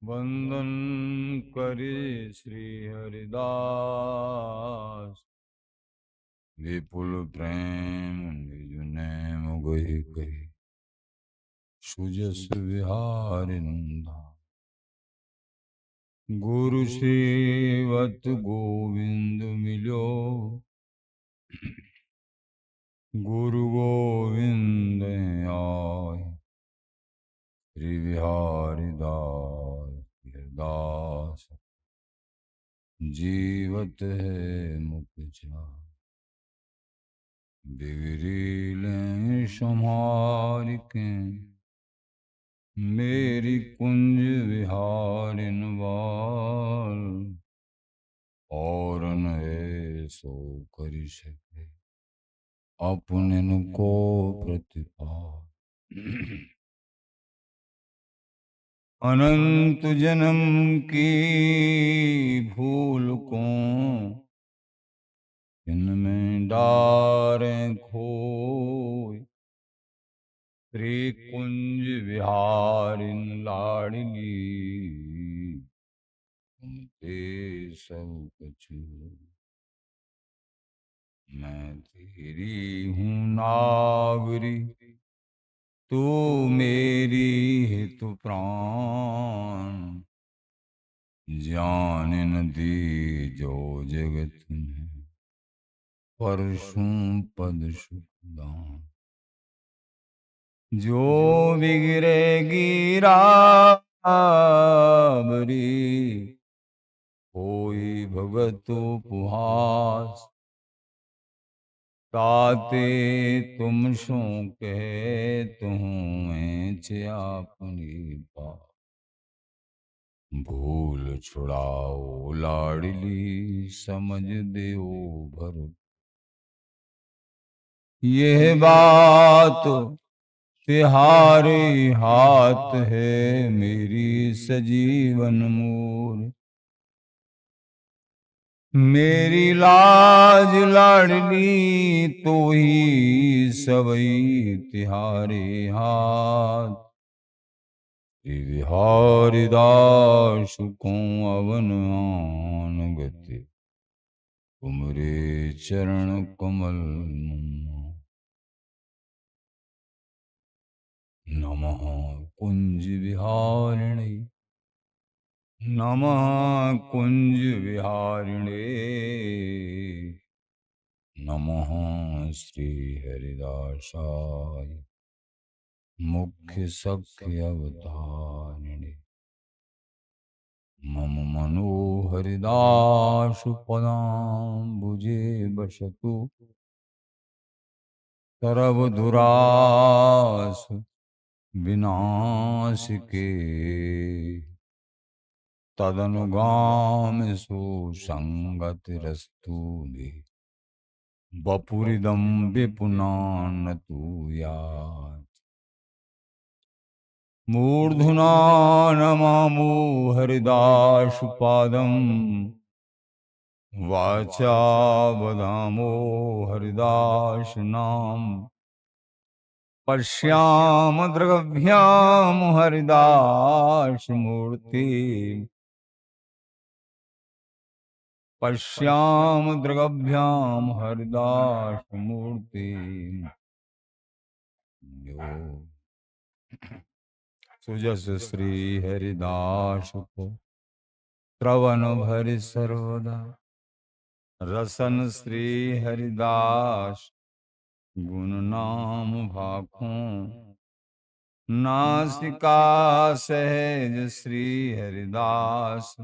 वंदन करे श्री हरिदास। विपुल प्रेम निज नेम गहि कहि। सुजस विहारि नंदा। गुरु सेवत गोविंद मिलो। गुरु गोविंद आय। श्री बिहारी दास जीवत है मुख चार। बिगड़ीले संहार के मेरी कुंज विहारिन बाल। और न सो कर सके अपने को प्रतिपाल। अनंत जन्म की भूल को इनमें डारें खोए। श्री कुंज विहारिन लाडली तुमते सब कुछ। मैं तेरी हूँ नागरी तू मेरी हित प्राण। जान न दी जो जगत में परसों पद सुखदान। जो बिगड़ेगी राबरी कोई भगत उपहास। ताते तुम सो कहत हूँ अपनी बात। भूल छुड़ाओ लाडली समझ देओ भर। यह बात तिहारे हाथ है मेरी सजीवन मूर। मेरी लाज लाडली तो ही सबई तिहारे हाथ। बिहारी दास को अवन आन गति तुमरे चरण कमल। नमः कुंज विहारिणे। नमः कुंज विहारिणे। नमः श्री हरिदासाय मुख्य सख्य अवतारिणे। मम मनोहरिदास पदाम्बुजे बसतु सर्वदुरास विनाशिके। तदनुगामि सुसंगतिरस्तु मे। वपुरिदं विपुनानतु यात्। मूर्धना नमामो हरिदासपादं। वाचा वदामो हरिदास नाम। पश्याम दृग्भ्याम हरिदास मूर्ति। पश्याम दृग्भ्याम हरिदास मूर्ति। सुजस श्री हरिदास को श्रवण भरि सर्वदा। रसन श्री हरिदास गुण नाम भाखों। नासिका सहज श्री हरिदास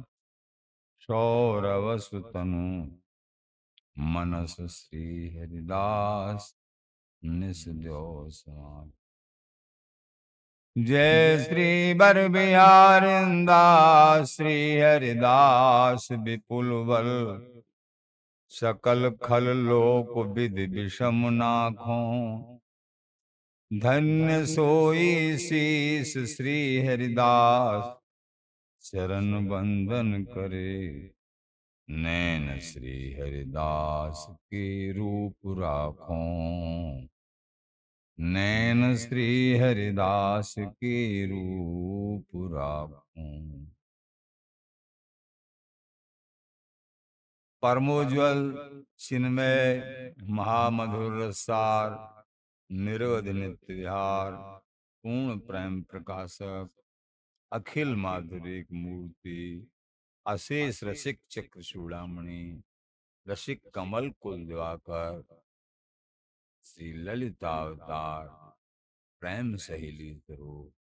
सौरव सुतनु। मनस श्री हरिदास निस समान। जय श्री बर बिहारिंदास श्री हरिदास विपुल बल। सकल खल लोक विधि विषम नाखों। धन्य सोई शीस श्री हरिदास चरण बंदन करे। नैन श्री हरिदास के रूप राखों। नैन श्री हरिदास के रूप राखों। परमोज्वल चिन्मय महामधुर रसार निरवधि नित्य विहार पूर्ण प्रेम प्रकाशक अखिल माधुरिक मूर्ति अशेष रसिक चक्र चूड़ामणि रसिक कमल कुल दिवाकर श्री ललितावतार प्रेम सहेली स्वरूप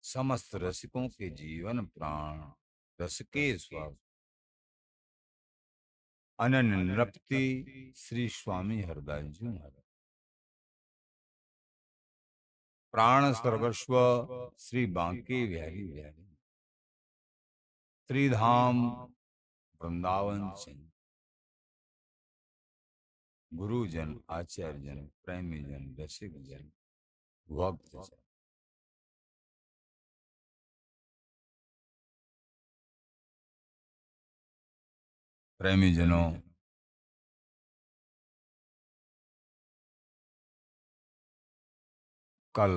समस्त रसिकों के जीवन प्राण रस के स्व अनन्य नृपति श्री स्वामी हरदास जी महाराज प्राण सर्वस्व श्री बांके बिहारी बिहारी त्रिधाम वृंदावन चंद गुरुजन आचार्य जन प्रेमी जन रसिक जन भक्त जन प्रेमी जनों, कल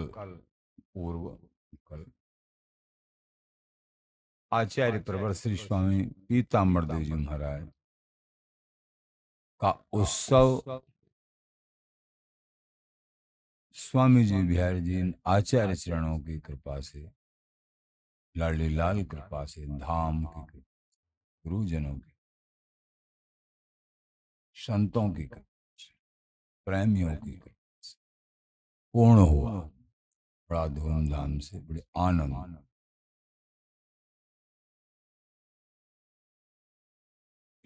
आचार्य प्रवर श्री स्वामी पीताम्बर देव जी महाराज का उत्सव स्वामी जी बिहारी जी आचार्य चरणों की कृपा से, लाली लाल कृपा से, धाम की कृपा, गुरुजनों की, संतों की कृपा, प्रेमियों की कृपा पूर्ण हुआ। बड़ा धूमधाम से, बड़े आनंद।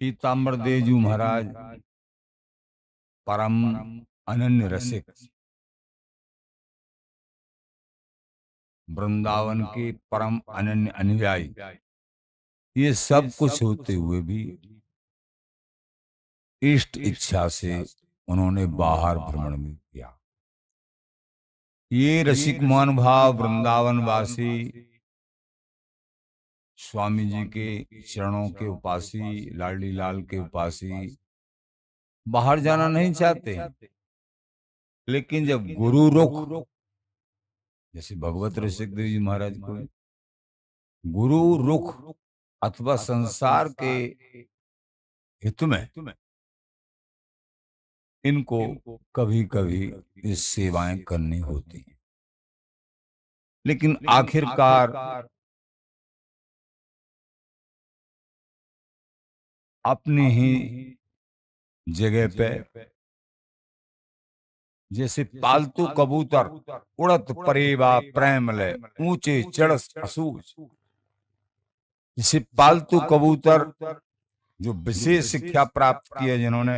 पीताम्बर देव जी महाराज परम अनन्य रसिक, वृंदावन के परम अनन्य अनुयायी, ये सब कुछ होते हुए भी इष्ट इच्छा से उन्होंने बाहर भ्रमण भी किया। ये रसिक मान भाव वृंदावन वासी स्वामी जी के चरणों के उपासी, लाडली लाल के उपासी बाहर जाना नहीं चाहते, लेकिन जब गुरु रुख, जैसे भगवत रसिक देव जी महाराज को गुरु रुख अथवा संसार के हित में इनको कभी कभी ये सेवाएं करनी होती हैं, लेकिन आखिरकार अपनी ही जगह पे जैसे पालतू कबूतर उड़त परेवा प्रेम ले ऊंचे चढ़स असूज, जैसे पालतू कबूतर जो विशेष शिक्षा प्राप्त की है जिन्होंने,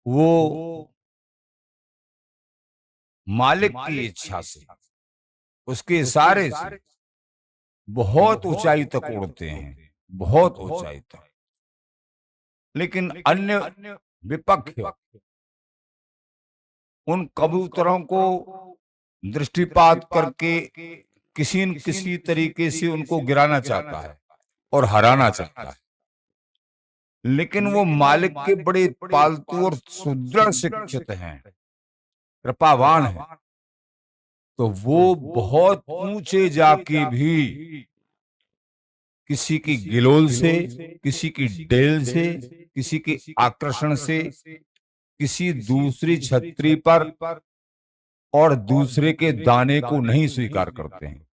वो मालिक की इच्छा से, उसके इशारे से बहुत ऊंचाई तक उड़ते हैं, बहुत ऊंचाई तक। लेकिन अन्य विपक्ष उन कबूतरों को दृष्टिपात करके किसी न किसी तरीके से उनको गिराना चाहता है और हराना चाहता है, लेकिन वो मालिक के बड़े पालतू और सुदृढ़ शिक्षित हैं, कृपावान हैं, तो वो बहुत ऊंचे जाके भी किसी की गिलोल से, किसी की डेल से, किसी के आकर्षण से, किसी दूसरी छतरी पर और दूसरे के दाने को नहीं स्वीकार करते हैं।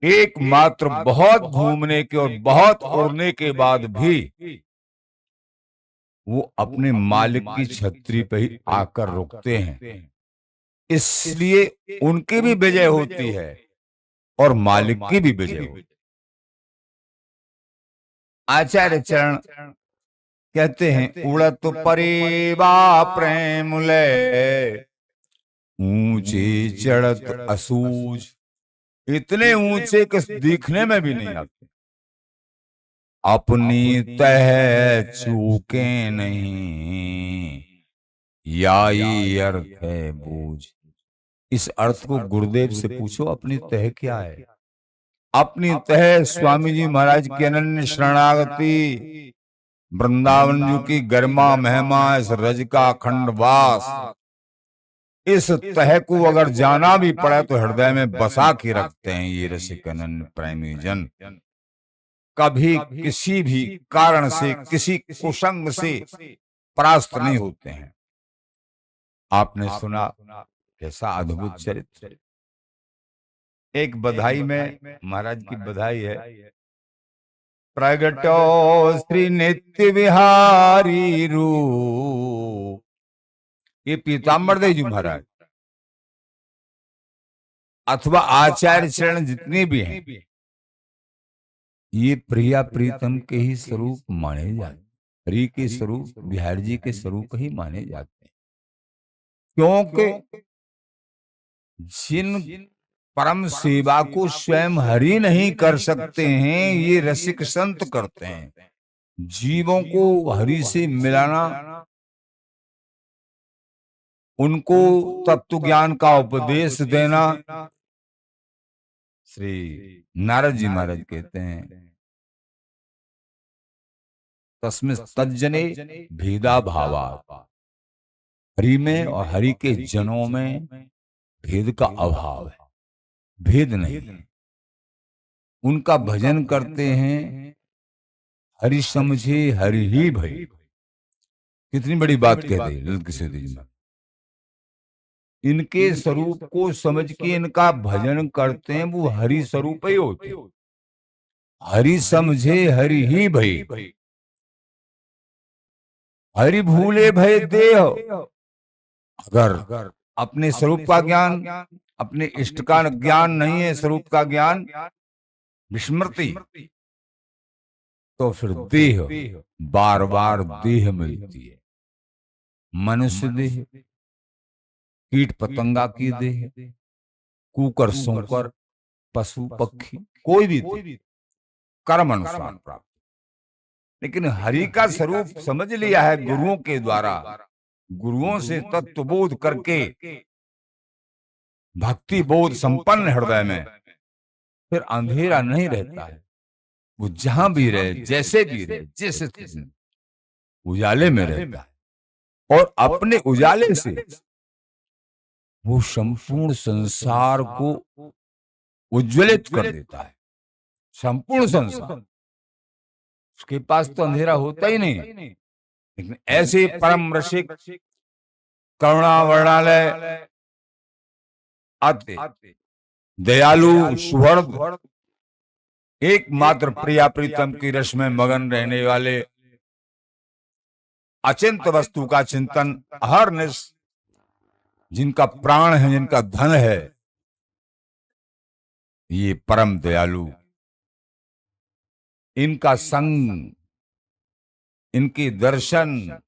एकमात्र बहुत घूमने के और बहुत उड़ने के बाद भी वो अपने मालिक की छतरी पे ही आकर रुकते हैं, इसलिए उनकी भी विजय होती है और मालिक की भी विजय होती है। आचार्य चरण कहते हैं, उड़त परेवा प्रेम ले ऊंचे चढ़त असूज, इतने ऊंचे कि दिखने में भी नहीं आते, अपनी तह चूके नहीं, याई अर्थ है बूझ। इस अर्थ को गुरुदेव से पूछो, अपनी तह क्या है? अपनी तह स्वामी जी महाराज की अनन्य शरणागति, वृंदावन जी की गरिमा महिमा, इस रज का अखंड वास, इस तह को अगर जाना भी पड़े तो हृदय में बसा के रखते हैं ये रसिक अनन्य प्रेमी जन। कभी किसी भी कारण से, किसी कुसंग से परास्त नहीं होते हैं। आपने सुना कैसा अद्भुत चरित्र। एक बधाई में, महाराज की बधाई है, प्रगटो श्री नित्य विहारी रूप। ये पीताम्बर देव जी महाराज अथवा आचार्य चरण जितने भी हैं, ये प्रिया प्रीतम के ही स्वरूप माने जाते, हरि के स्वरूप, बिहारी जी के स्वरूप ही माने जाते हैं। क्योंकि जिन परम सेवा को स्वयं हरि नहीं कर सकते हैं, ये रसिक संत करते हैं। जीवों को हरि से मिलाना, उनको तत्व ज्ञान का उपदेश देना। श्री नारद जी महाराज कहते हैं, तस्मिन् तज्जने भेदा भावा। हरि में और हरि के जनों में भेद का अभाव है, भेद नहीं। उनका भजन करते हैं, हरि समझे हरि ही भई। कितनी बड़ी बात कह दी ललित किशोर जी ने। इनके स्वरूप को समझ के इनका भजन करते हैं, वो हरि स्वरूप ही होते। हरि समझे हरि ही भई, हरि भूले भय देह। अगर अपने स्वरूप का ज्ञान, अपने इष्ट का ज्ञान नहीं है, स्वरूप का ज्ञान विस्मृति, तो फिर देह बार बार देह मिलती है। मनुष्य देह, कीट पतंगा की देह, कुकर सोकर, पशु पक्षी, कोई भी देह, कर्म अनुसार प्राप्त। लेकिन हरि का स्वरूप समझ लिया है गुरुओं के द्वारा, गुरुओं से तत्वबोध करके भक्ति बोध संपन्न हृदय में, फिर अंधेरा नहीं रहता है। वो जहां भी रहे, जैसे भी रहे, जिस उजाले में रहता है, और अपने उजाले से वो संपूर्ण संसार को उज्ज्वलित कर देता है। संपूर्ण संसार, उसके पास तो अंधेरा होता ही नहीं। लेकिन ऐसे परम रसिक, करुणा वर्णालय, आते दयालु, सुहृद, एकमात्र प्रिया प्रीतम की रस में मगन रहने वाले, अचिंत वस्तु का चिंतन अहरनिश जिनका प्राण है, जिनका धन है, ये परम दयालु, इनका संग, इनके दर्शन,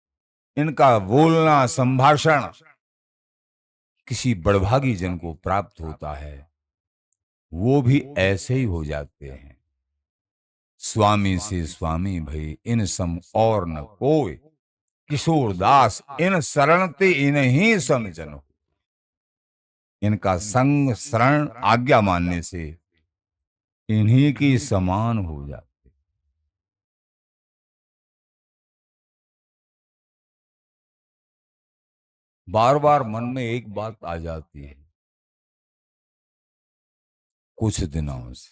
इनका बोलना, संभाषण किसी बड़भागी जन को प्राप्त होता है, वो भी ऐसे ही हो जाते हैं। स्वामी से स्वामी भई इन सम और न कोई, किशोर दास इन शरणते इन ही समझन। इनका संग, शरण, आज्ञा मानने से इन्हीं की समान हो जाते। बार बार मन में एक बात आ जाती है कुछ दिनों से,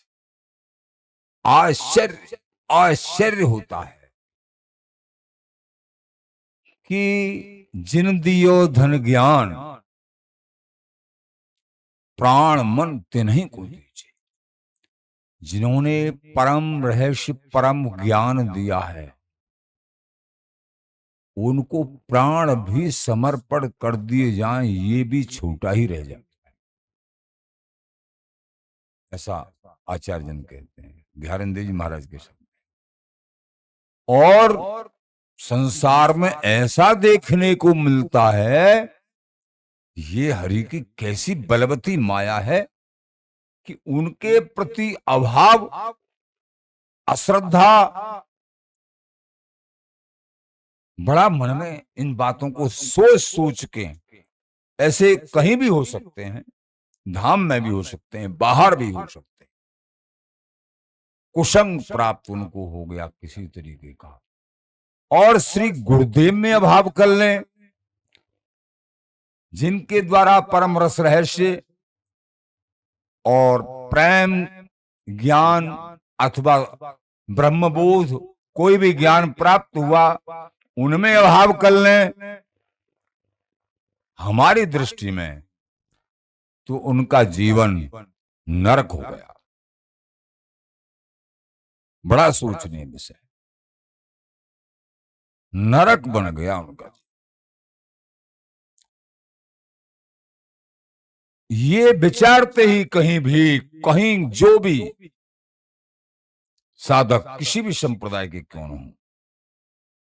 आश्चर्य आश्चर्य होता है कि जिन दियो धन ज्ञान, प्राण मन तिन्हीं को दीजिए। जिन्होंने परम रहस्य, परम ज्ञान दिया है, उनको प्राण भी समर्पण कर दिए जाएं, ये भी छोटा ही रह जाता है। ऐसा आचार्य जन कहते हैं, बिहारी देव जी महाराज के शब्द। और संसार में ऐसा देखने को मिलता है, ये हरि की कैसी बलवती माया है कि उनके प्रति अभाव, अश्रद्धा, बड़ा मन में इन बातों को सोच सोच के, ऐसे कहीं भी हो सकते हैं, धाम में भी हो सकते हैं, बाहर भी हो सकते हैं, कुसंग प्राप्त उनको हो गया किसी तरीके का, और श्री गुरुदेव में अभाव कर लें, जिनके द्वारा परम रस रहस्य और प्रेम ज्ञान अथवा ब्रह्मबोध, कोई भी ज्ञान प्राप्त हुआ, उनमें अभाव कर लें हमारी दृष्टि में, तो उनका जीवन नरक हो गया। बड़ा सोचनीय विषय, नरक बन गया उनका। ये विचारते ही कहीं जो भी साधक किसी भी संप्रदाय के क्यों न हो,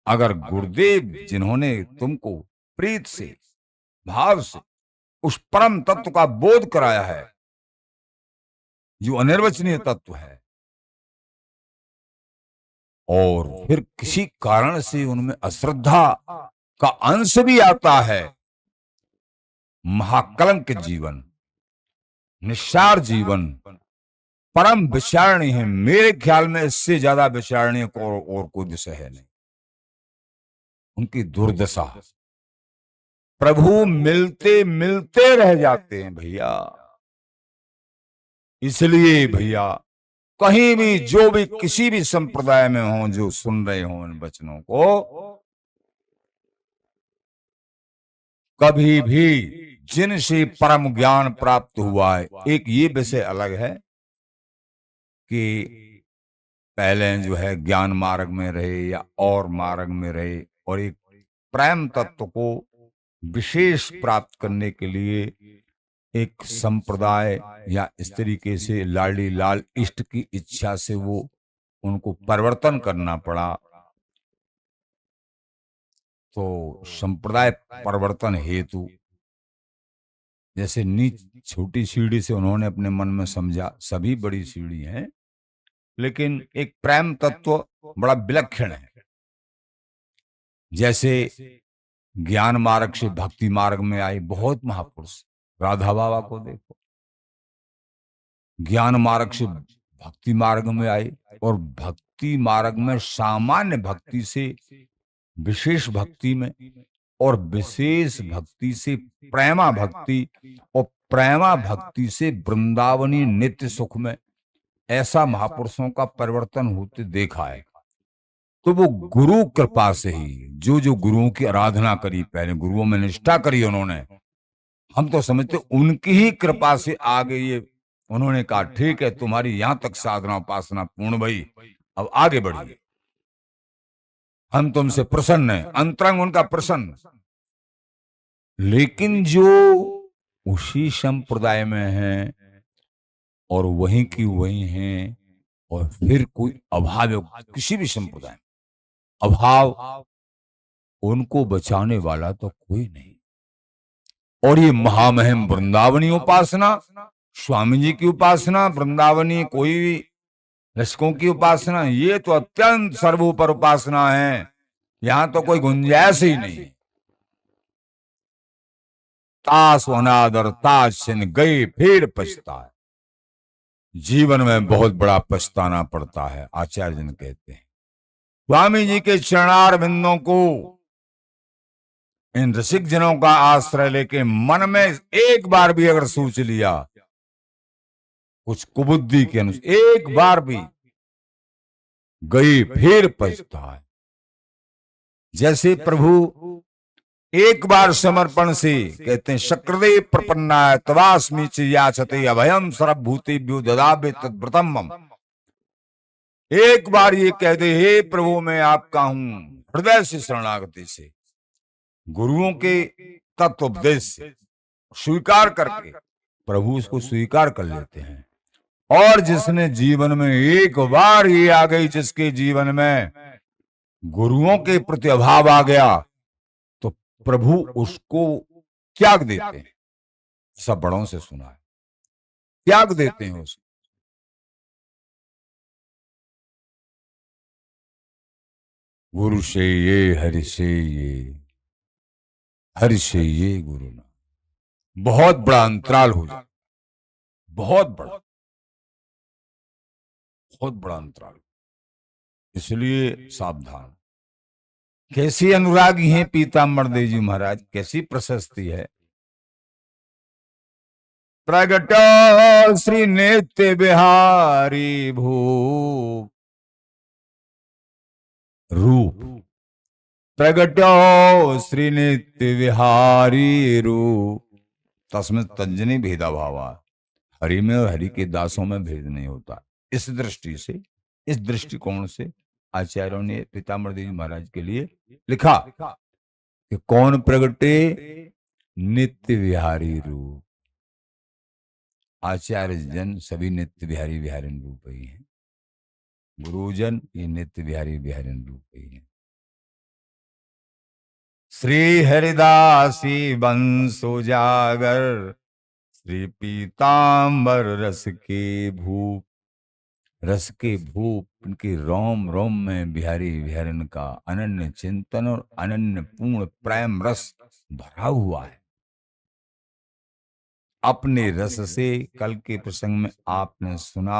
अगर गुरुदेव जिन्होंने तुमको प्रीत से, भाव से उस परम तत्व का बोध कराया है, जो अनिर्वचनीय तत्व है, और फिर किसी कारण से उनमें अश्रद्धा का अंश भी आता है, महाकलंक जीवन, निस्सार जीवन, परम विचारणीय है। मेरे ख्याल में इससे ज्यादा विचारणीय और कोई विषय है नहीं। उनकी दुर्दशा, प्रभु मिलते मिलते रह जाते हैं भैया। इसलिए भैया, कहीं भी जो भी किसी भी संप्रदाय में हो, जो सुन रहे हो इन वचनों को, कभी भी जिनसे परम ज्ञान प्राप्त हुआ है, एक ये विषय अलग है कि पहले जो है ज्ञान मार्ग में रहे या और मार्ग में रहे, और एक प्रेम तत्व को विशेष प्राप्त करने के लिए एक संप्रदाय या इस तरीके से लाडी लाल इष्ट की इच्छा से वो उनको परिवर्तन करना पड़ा। तो संप्रदाय परिवर्तन हेतु जैसे नीच छोटी सीढ़ी से उन्होंने अपने मन में समझा, सभी बड़ी सीढ़ी हैं, लेकिन एक प्रेम तत्व बड़ा विलक्षण है। जैसे ज्ञान मार्ग से भक्ति मार्ग में आए बहुत महापुरुष, राधा बाबा को देखो, ज्ञान मार्ग से भक्ति मार्ग में आए, और भक्ति मार्ग में सामान्य भक्ति से विशेष भक्ति में, और विशेष भक्ति से प्रेमा भक्ति, और प्रेमा भक्ति से वृंदावनी नित्य सुख में, ऐसा महापुरुषों का परिवर्तन होते देखा है। तो वो गुरु कृपा से ही, जो जो गुरुओं की आराधना करी, पहले गुरुओं में निष्ठा करी उन्होंने, हम तो समझते उनकी ही कृपा से आगे ये उन्होंने कहा ठीक है, तुम्हारी यहां तक साधना उपासना पूर्ण भई, अब आगे बढ़िए, हम तुमसे प्रसन्न हैं, अंतरंग उनका प्रसन्न। लेकिन जो उसी संप्रदाय में हैं और वहीं की वहीं हैं, और फिर कोई अभाव, किसी भी संप्रदाय में अभाव, उनको बचाने वाला तो कोई नहीं। और ये महामहिम वृंदावनी उपासना, स्वामी जी की उपासना, वृंदावनी कोई भी रसिकों की उपासना, ये तो अत्यंत सर्वोपर उपासना है, यहां तो कोई गुंजाइश ही नहीं। तास अनादर ताज सिन गए फिर पछता है, जीवन में बहुत बड़ा पछताना पड़ता है। आचार्य जन कहते हैं स्वामी जी के चरणार बिंदों को, इन रसिक जनों का आश्रय लेके मन में एक बार भी अगर सोच लिया कुछ कुबुद्धि के अनुसार, एक बार भी, गई फिर पछता है। जैसे प्रभु एक बार समर्पण से कहते हैं शक्रदेव प्रपन्नाय तवास्मि च याचते अभयम सर्वभूतेभ्यो ददामि तद्व्रतम मम। एक बार ये कह दे हे प्रभु मैं आपका हूं, हृदय से शरणागति से, गुरुओं के तत्वोपदेश से स्वीकार करके, प्रभु उसको स्वीकार कर लेते हैं। और जिसने जीवन में एक बार ये आ गई, जिसके जीवन में गुरुओं के प्रति अभाव आ गया, तो प्रभु उसको त्याग देते हैं। सब बड़ों से सुना है, त्याग देते हैं उसको। गुरु से ये हरि से ये, हरि से ये गुरु ना, बहुत बड़ा अंतराल हो जाए, बहुत बड़ा अंतराल। इसलिए सावधान। कैसी अनुरागी हैं पीताम्बर देव जी महाराज, कैसी प्रशस्ति है। प्रगट श्री नित्य बिहारी भू रूप प्रगट्यो श्री नित्य विहारी रूप तस्में तज्जनी भेदा भावा। हरि में और हरि के दासों में भेद नहीं होता। इस दृष्टि से, इस दृष्टिकोण से आचार्यों ने पीताम्बर देव जी महाराज के लिए लिखा कि कौन प्रगटे नित्य विहारी रूप। आचार्य जन सभी नित्य विहारी विहारिन रूप ही हैं। गुरुजन ये नित्य विहारी विहारिन रूप ही हैं। श्री हरिदासी बंसो जागर श्री पीताम्बर रस के भूप। रस के भूप उनके रोम रोम में बिहारी विहारिन का अनन्य चिंतन और अनन्य पूर्ण प्रेम रस भरा हुआ है। अपने रस से कल के प्रसंग में आपने सुना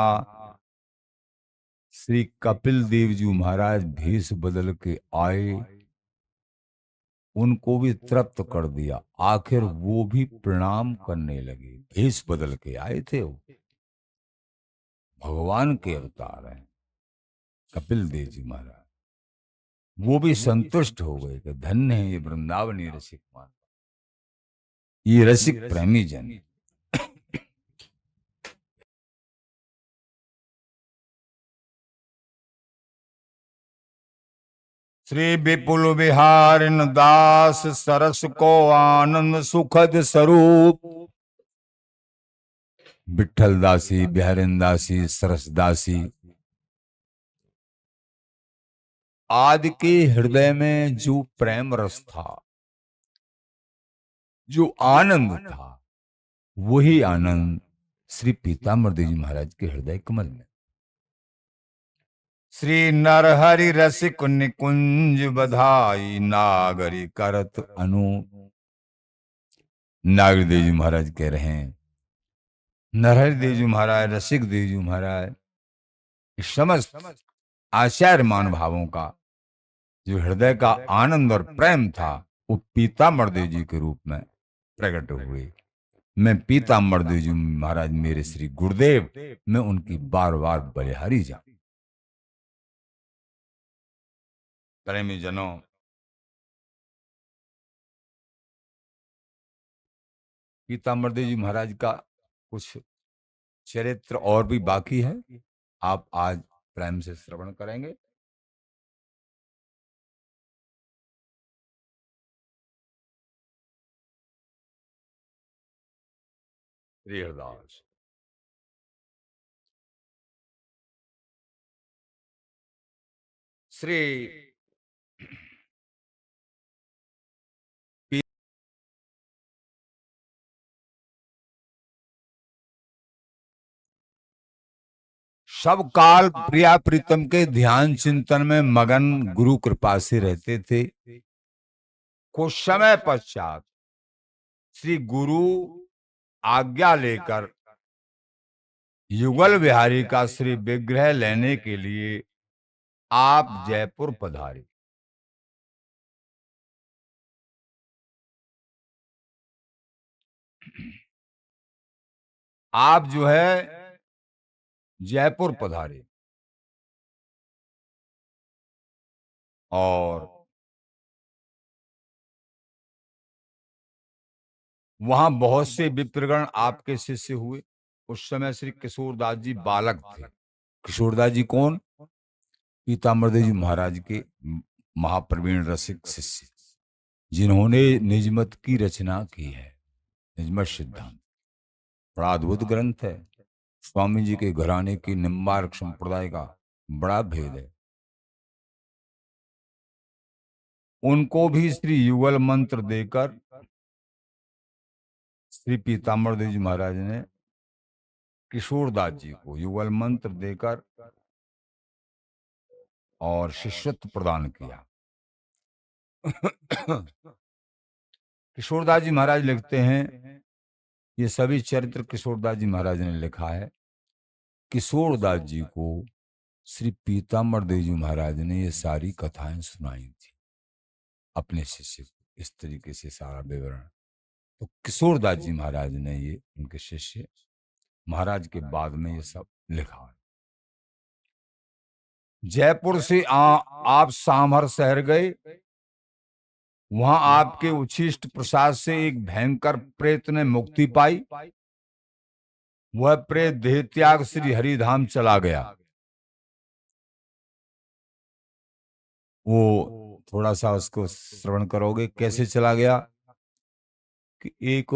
श्री कपिल देव जी महाराज भेष बदल के आए, उनको भी तृप्त कर दिया। आखिर वो भी प्रणाम करने लगे। भेष बदल के आए थे, वो भगवान के अवतार हैं कपिल देव जी महाराज। वो भी संतुष्ट हो गए कि धन्य है ये वृंदावनी रसिक मान, ये रसिक प्रेमी जन। श्री विपुल विहारिन दास सरस को आनंद सुखद स्वरूप। विठल दासी, बिहारिन दासी, सरस दासी आदि के हृदय में जो प्रेम रस था, जो आनंद था, वही आनंद श्री पीताम्बर देव जी महाराज के हृदय कमल में। श्री नरहरि रसिक निकुंज बधाई नागरी करत अनूप। नागरी देव जी महाराज कह रहे हैं, नरहरि देव जी महाराज, रसिक देव जी महाराज, समस्त आचार्य मान भावों का जो हृदय का आनंद और प्रेम था, वो पीताम्बर देव जी के रूप में प्रकट हुए। मैं पीताम्बर देव जी महाराज मेरे श्री गुरुदेव, मैं उनकी बार बार बलिहारी जाऊं। प्रेमी जनों, पीताम्बर देव जी महाराज का कुछ चरित्र और भी बाकी है, आप आज प्रेम से श्रवण करेंगे। श्री हरदास श्री सब काल प्रिया प्रीतम के ध्यान चिंतन में मगन गुरु कृपा से रहते थे। कुछ समय पश्चात श्री गुरु आज्ञा लेकर युगल बिहारी का श्री विग्रह लेने के लिए आप जयपुर पधारे। आप जो है जयपुर पधारे और वहां बहुत से विप्रगण आपके शिष्य हुए। उस समय श्री किशोरदास जी बालक थे। किशोरदास जी कौन? पीताम्बर देव जी महाराज के महाप्रवीण रसिक शिष्य, जिन्होंने निजमत की रचना की है। निजमत सिद्धांत बड़ा अद्भुत ग्रंथ है। स्वामी जी के घराने की निम्बार्क संप्रदाय का बड़ा भेद है। उनको भी श्री युगल मंत्र देकर श्री पीताम्बर देव जी महाराज ने किशोरदास जी को युगल मंत्र देकर और शिष्यत्व प्रदान किया। किशोरदास जी महाराज लिखते हैं, ये सभी चरित्र किशोरदास जी महाराज ने लिखा है। किशोरदास जी को श्री पीताम्बर देव जी महाराज ने ये सारी कथाएं सुनाई थी अपने शिष्य को, इस तरीके से सारा विवरण। तो किशोरदास जी महाराज ने ये उनके शिष्य महाराज के बाद में ये सब लिखा है। जयपुर से आप सामहर शहर गए, वहां आपके उच्छिष्ट प्रसाद से एक भयंकर प्रेत ने मुक्ति पाई। वह प्रेत देह त्याग श्री हरिधाम चला गया। वो थोड़ा सा उसको श्रवण करोगे, कैसे चला गया कि एक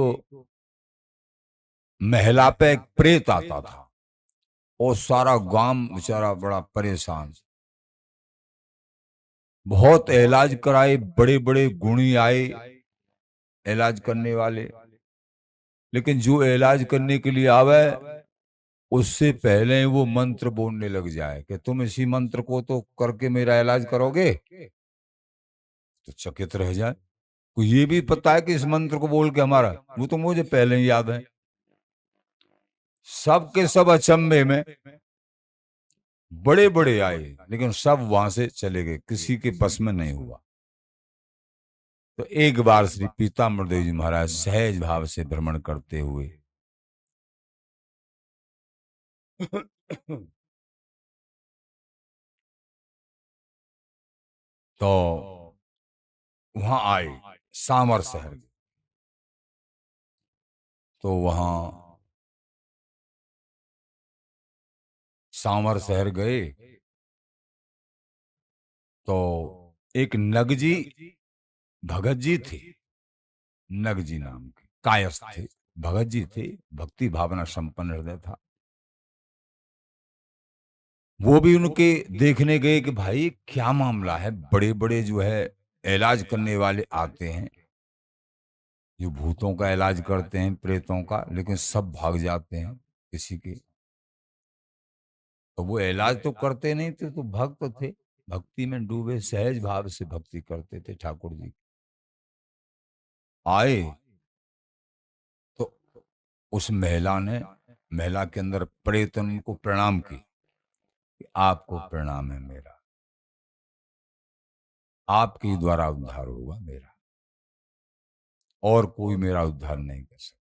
महिला पे एक प्रेत आता था और सारा गांव बेचारा बड़ा परेशान। बहुत इलाज कराए, बड़े बड़े गुणी आए इलाज करने वाले, लेकिन जो इलाज करने के लिए आवे उससे पहले वो मंत्र बोलने लग जाए कि तुम इसी मंत्र को तो करके मेरा इलाज करोगे, तो चकित रह जाए। को ये भी पता है कि इस मंत्र को बोल के हमारा, वो तो मुझे पहले ही याद है। सब के सब अचंभे में, बड़े बड़े आए लेकिन सब वहां से चले गए, किसी के बस में नहीं हुआ। तो एक बार श्री पीताम्बर देव जी महाराज सहज भाव से भ्रमण करते हुए तो वहां आए सामर शहर। तो वहां सामर शहर गए तो एक नगजी भगत जी थे, नगजी नाम के कायस्थ थे, भगत जी थे, भक्ति भावना संपन्न हृदय था। वो भी उनके देखने गए कि भाई क्या मामला है, बड़े बड़े जो है इलाज करने वाले आते हैं, जो भूतों का इलाज करते हैं, प्रेतों का, लेकिन सब भाग जाते हैं किसी के। तो वो इलाज तो करते नहीं थे, तो भक्त थे, भक्ति में डूबे, सहज भाव से भक्ति करते थे ठाकुर जी। आए तो उस महिला ने, महिला के अंदर प्रेत उनको प्रणाम की कि आपको प्रणाम है मेरा, आपके द्वारा उद्धार होगा मेरा, और कोई मेरा उद्धार नहीं कर सकता,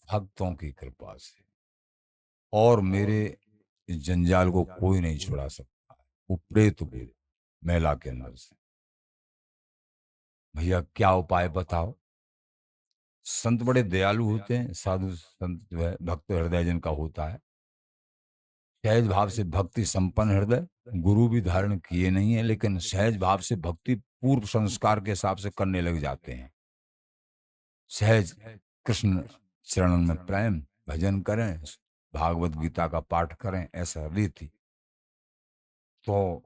भक्तों की कृपा से, और मेरे इस जंजाल को कोई नहीं छुड़ा सकता। वो प्रेत बोले महिला के अंदर से, भैया क्या उपाय बताओ। संत बड़े दयालु होते हैं, साधु संत जो है भक्त हृदय जिनका होता है, सहज भाव से भक्ति संपन्न हृदय, गुरु भी धारण किए नहीं है लेकिन सहज भाव से भक्ति पूर्व संस्कार के हिसाब से करने लग जाते हैं। सहज कृष्ण चरणन में प्रेम, भजन करें, भागवत गीता का पाठ करें, ऐसा रीति। तो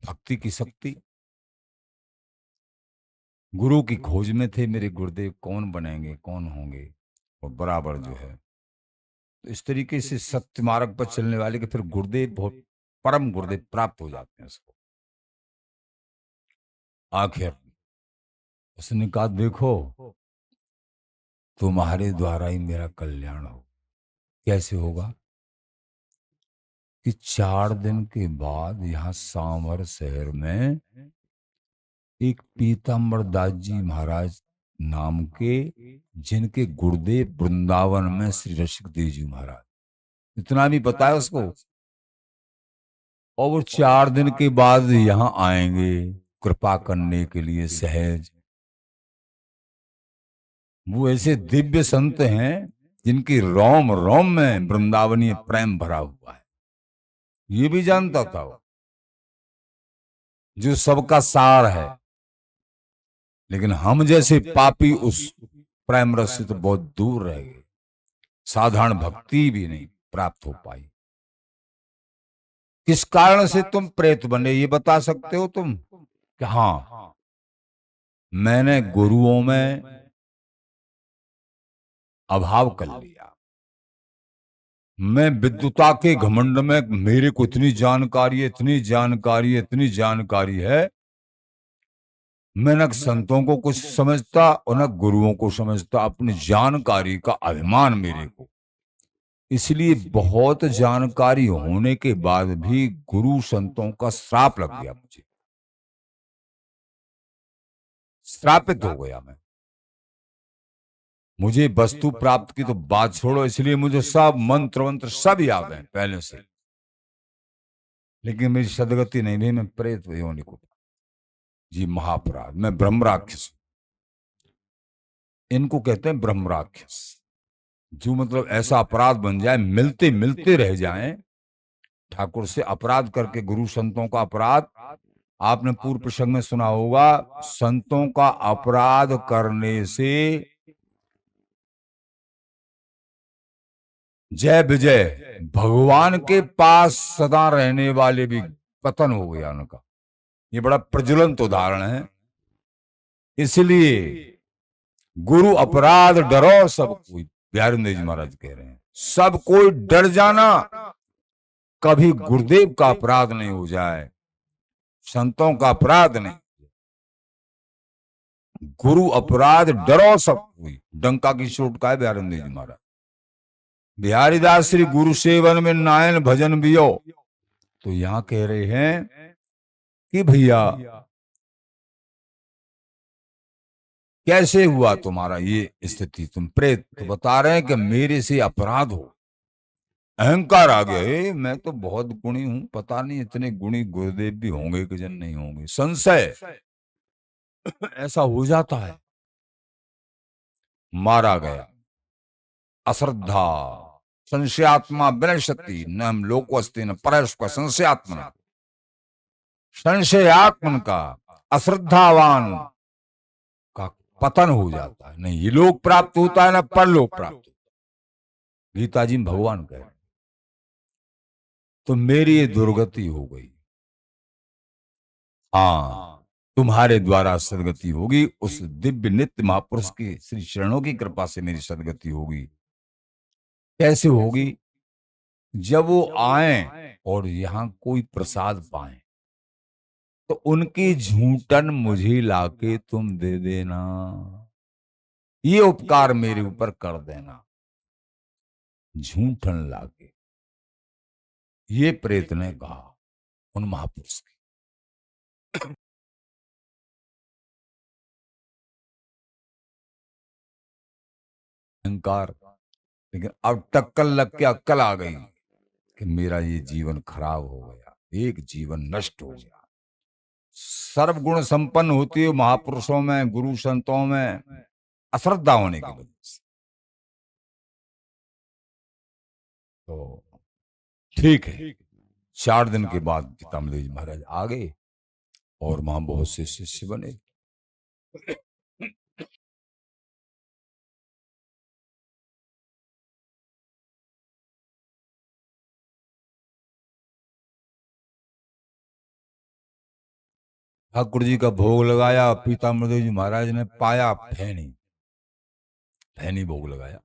भक्ति की शक्ति, गुरु की खोज में थे मेरे गुरुदेव, कौन बनेंगे कौन होंगे, और बराबर जो है तो इस तरीके से सत्य मार्ग पर चलने वाले के फिर गुरुदेव बहुत परम गुरुदेव प्राप्त हो जाते हैं उसको। आखिर उसने कहा देखो तुम्हारे द्वारा ही मेरा कल्याण हो। कैसे होगा कि 4 दिन के बाद यहाँ सांवर शहर में एक पीताम्बर दास जी महाराज नाम के, जिनके गुरुदेव वृंदावन में श्री रसिक देव जी महाराज, इतना भी पता है उसको, और वो 4 दिन के बाद यहाँ आएंगे कृपा करने के लिए सहज। वो ऐसे दिव्य संत हैं जिनकी रोम रोम में वृंदावनीय प्रेम भरा हुआ है, ये भी जानता था वो, जो सबका सार है। लेकिन हम जैसे पापी उस प्रेम रस से तो बहुत दूर रह गए, साधारण भक्ति भी नहीं प्राप्त हो पाई। किस कारण से तुम प्रेत बने ये बता सकते हो तुम? कि हाँ, मैंने गुरुओं में अभाव कर लिया, मैं विद्वता के घमंड में, मेरे को इतनी जानकारी है, इतनी जानकारी है, इतनी जानकारी है, मैं न संतों को कुछ समझता और न गुरुओं को समझता, अपनी जानकारी का अभिमान मेरे को। इसलिए बहुत जानकारी होने के बाद भी गुरु संतों का श्राप लग गया मुझे, श्रापित हो गया मैं। मुझे वस्तु प्राप्त की तो बात छोड़ो, इसलिए मुझे सब मंत्र वंत्र सब याद है पहले से, लेकिन मेरी सदगति नहीं हुई, मैं प्रेत योनि को जी महापराध, मैं ब्रह्म राक्षस। इनको कहते हैं ब्रह्म राक्षस, जो मतलब ऐसा अपराध बन जाए, मिलते मिलते रह जाएं ठाकुर से, अपराध करके गुरु संतों का अपराध। आपने पूर्व प्रसंग में सुना होगा, संतों का अपराध करने से जय विजय, भगवान के पास सदा रहने वाले भी पतन हो गया उनका। ये बड़ा प्रज्वलंत उदाहरण है। इसलिए गुरु अपराध डरो सब कोई, प्यारे जी महाराज कह रहे हैं, सब कोई डर जाना, कभी गुरुदेव का अपराध नहीं हो जाए, संतों का अपराध नहीं। गुरु अपराध डरो सब कोई, डंका की चोट का है प्यारे जी महाराज। बिहारी दास श्री गुरु सेवन में नायन भजन बियो, तो यहां कह रहे हैं कि भैया कैसे हुआ तुम्हारा ये स्थिति, तुम प्रेत, तो बता रहे हैं कि मेरे से अपराध हो, अहंकार आ गया, मैं तो बहुत गुणी हूं, पता नहीं इतने गुणी गुरुदेव भी होंगे कि जन नहीं होंगे, संशय ऐसा हो जाता है। मारा गया, अश्रद्धा संशयात्मा विनश्यति न हम लोकोस्ति न परस्पर संशयात्मना, संशयात्मन का, अश्रद्धावान का पतन हो जाता है, नहीं ये लोक प्राप्त होता है ना परलोक प्राप्त होता है। गीता जी में भगवान कह रहे, तो मेरी ये दुर्गति हो गई, हाँ तुम्हारे द्वारा सदगति होगी, उस दिव्य नित्य महापुरुष के श्री चरणों की कृपा से मेरी सदगति होगी। कैसे होगी? जब वो आए और यहाँ कोई प्रसाद पाए, तो उनकी झूठन मुझे लाके तुम दे देना, ये उपकार मेरे ऊपर कर देना, झूठन लाके। ये प्रेत ने कहा उन महापुरुष की। अहंकार, लेकिन अब टक्कर लग के अक्कल आ गई कि मेरा ये जीवन खराब हो गया, एक जीवन नष्ट हो गया। सर्वगुण संपन्न होती है महापुरुषों में, गुरु संतों में, अश्रद्धा होने की वजह से। तो ठीक है, 4 दिन के बाद पीताम्बर जी महाराज आ गए और वहां बहुत से शिष्य बने। ठाकुर जी का भोग लगाया, पीताम्बर जी महाराज ने पाया फैनी, फैनी भोग लगाया,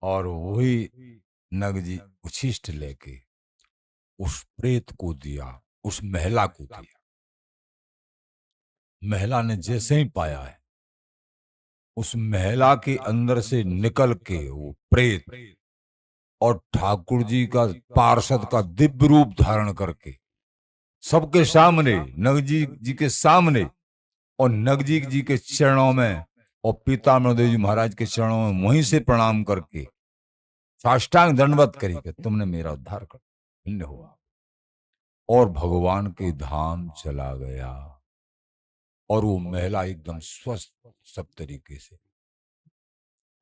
और वही नग जी उच्छिष्ट लेके उस प्रेत को दिया, उस महिला को दिया। महिला ने जैसे ही पाया है, उस महिला के अंदर से निकल के वो प्रेत और ठाकुर जी का पार्षद का दिव्य रूप धारण करके सबके सामने, नगजी जी के सामने, और नगजी जी के चरणों में और पीताम्बर देव जी महाराज के चरणों में वहीं से प्रणाम करके साष्टांग दंडवत करी कि तुमने मेरा उद्धार कर, धन्य हुआ, और भगवान के धाम चला गया। और वो महिला एकदम स्वस्थ सब तरीके से,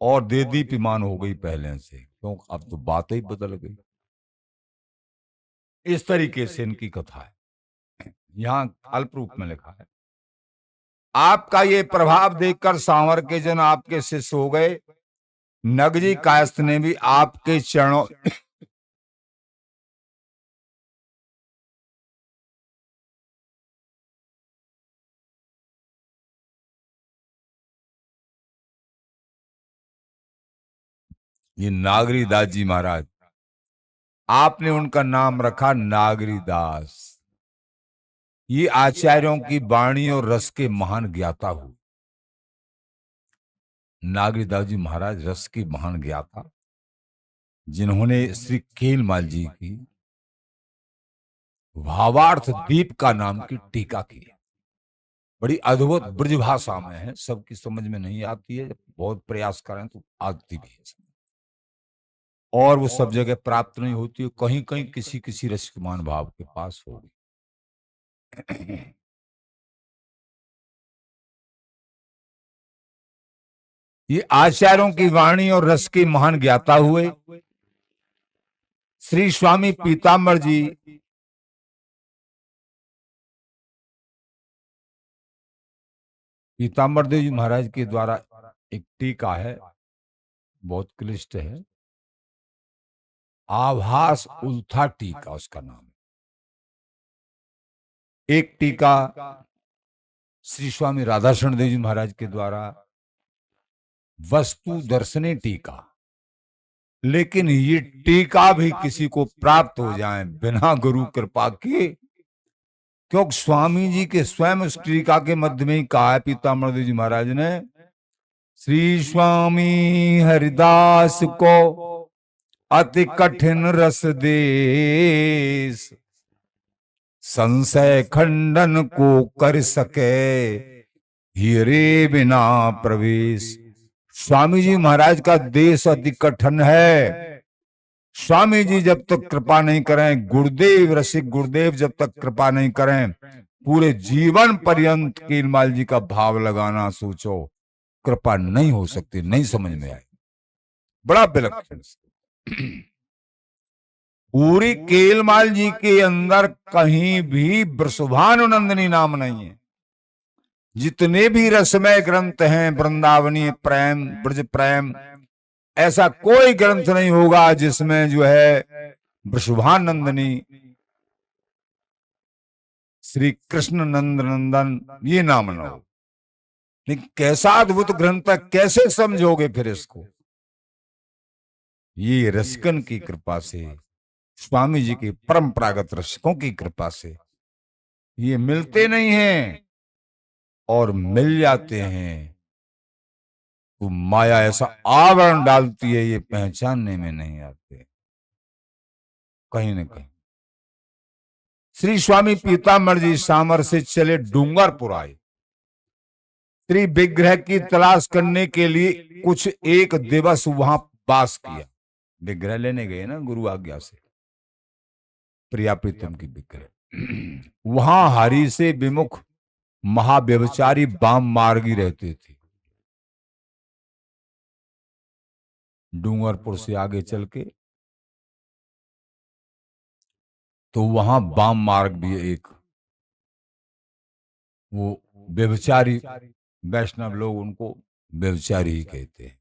और दे दीप्यमान हो गई पहले से, क्यों अब तो बात ही बदल गई। इस तरीके से इनकी कथा है, यहाँ अल्प रूप में लिखा है। आपका ये प्रभाव देखकर सांवर के जन आपके शिष्य हो गए। नगजी कायस्थ ने भी आपके चरणों ये नागरी दास जी महाराज, आपने उनका नाम रखा नागरी दास। ये आचार्यों की वाणी और रस के महान ज्ञाता हुए। नागरी दास जी महाराज रस के महान ज्ञाता, जिन्होंने श्री केलमाल जी की भावार्थ दीप का नाम की टीका की। बड़ी अद्भुत ब्रज भाषा में है, सबकी समझ में नहीं आती है, बहुत प्रयास करें तो आती भी है, और वो सब जगह प्राप्त नहीं होती है, कहीं कहीं किसी किसी रसिकमान भाव के पास होगी। ये आचार्यों की वाणी और रस के महान ज्ञाता हुए श्री स्वामी पीताम्बर जी पीताम्बर देव जी महाराज के द्वारा एक टीका है, बहुत क्लिष्ट है, आभास उल्था टीका उसका नाम है। एक टीका श्री स्वामी राधाशरण देव जी महाराज के द्वारा वस्तु दर्शनी टीका, लेकिन ये टीका भी किसी को प्राप्त हो जाए बिना गुरु कृपा के, क्योंकि स्वामी जी के स्वयं उस टीका के मध्य में ही कहा है पीताम्बर देव जी महाराज ने, श्री स्वामी हरिदास को अति कठिन रस देश, संशय खंडन को कर सके हीरे बिना प्रवेश। स्वामी जी महाराज का देश अति कठिन है, स्वामी जी जब तक कृपा नहीं करें, गुरुदेव रसिक गुरुदेव जब तक कृपा नहीं करें, पूरे जीवन पर्यंत केलमाल जी का भाव लगाना सोचो, कृपा नहीं हो सकती, नहीं समझ में आए, बड़ा विलक्षण। पूरी केलमाल जी के अंदर कहीं भी वृषभानुनंदनी नाम नहीं है। जितने भी रसमय ग्रंथ हैं, वृंदावनी प्रेम, ब्रज प्रेम, ऐसा कोई ग्रंथ नहीं होगा जिसमें जो है वृषभानंदनी, श्री कृष्ण नंद नंदन ये नाम न हो। लेकिन कैसा अद्भुत ग्रंथ है, कैसे समझोगे फिर इसको? ये रसिकन की कृपा से, स्वामी जी के परंपरागत रसिकों की कृपा से ये मिलते नहीं हैं, और मिल जाते हैं तो माया ऐसा आवरण डालती है, ये पहचानने में नहीं आते कहीं न कहीं। श्री स्वामी पीताम्बर जी सामर से चले डूंगरपुर आए, श्री विग्रह की तलाश करने के लिए कुछ एक दिवस वहां वास किया। विग्रह लेने गए ना गुरु आज्ञा से, प्रिया प्रीतम की विग्रह। वहां हरि से विमुख महाव्यभिचारी वाम मार्गी रहते थे। डूंगरपुर से आगे चल के तो वहां वाम मार्ग भी एक, वो व्यभिचारी वैष्णव लोग उनको व्यभिचारी ही कहते हैं।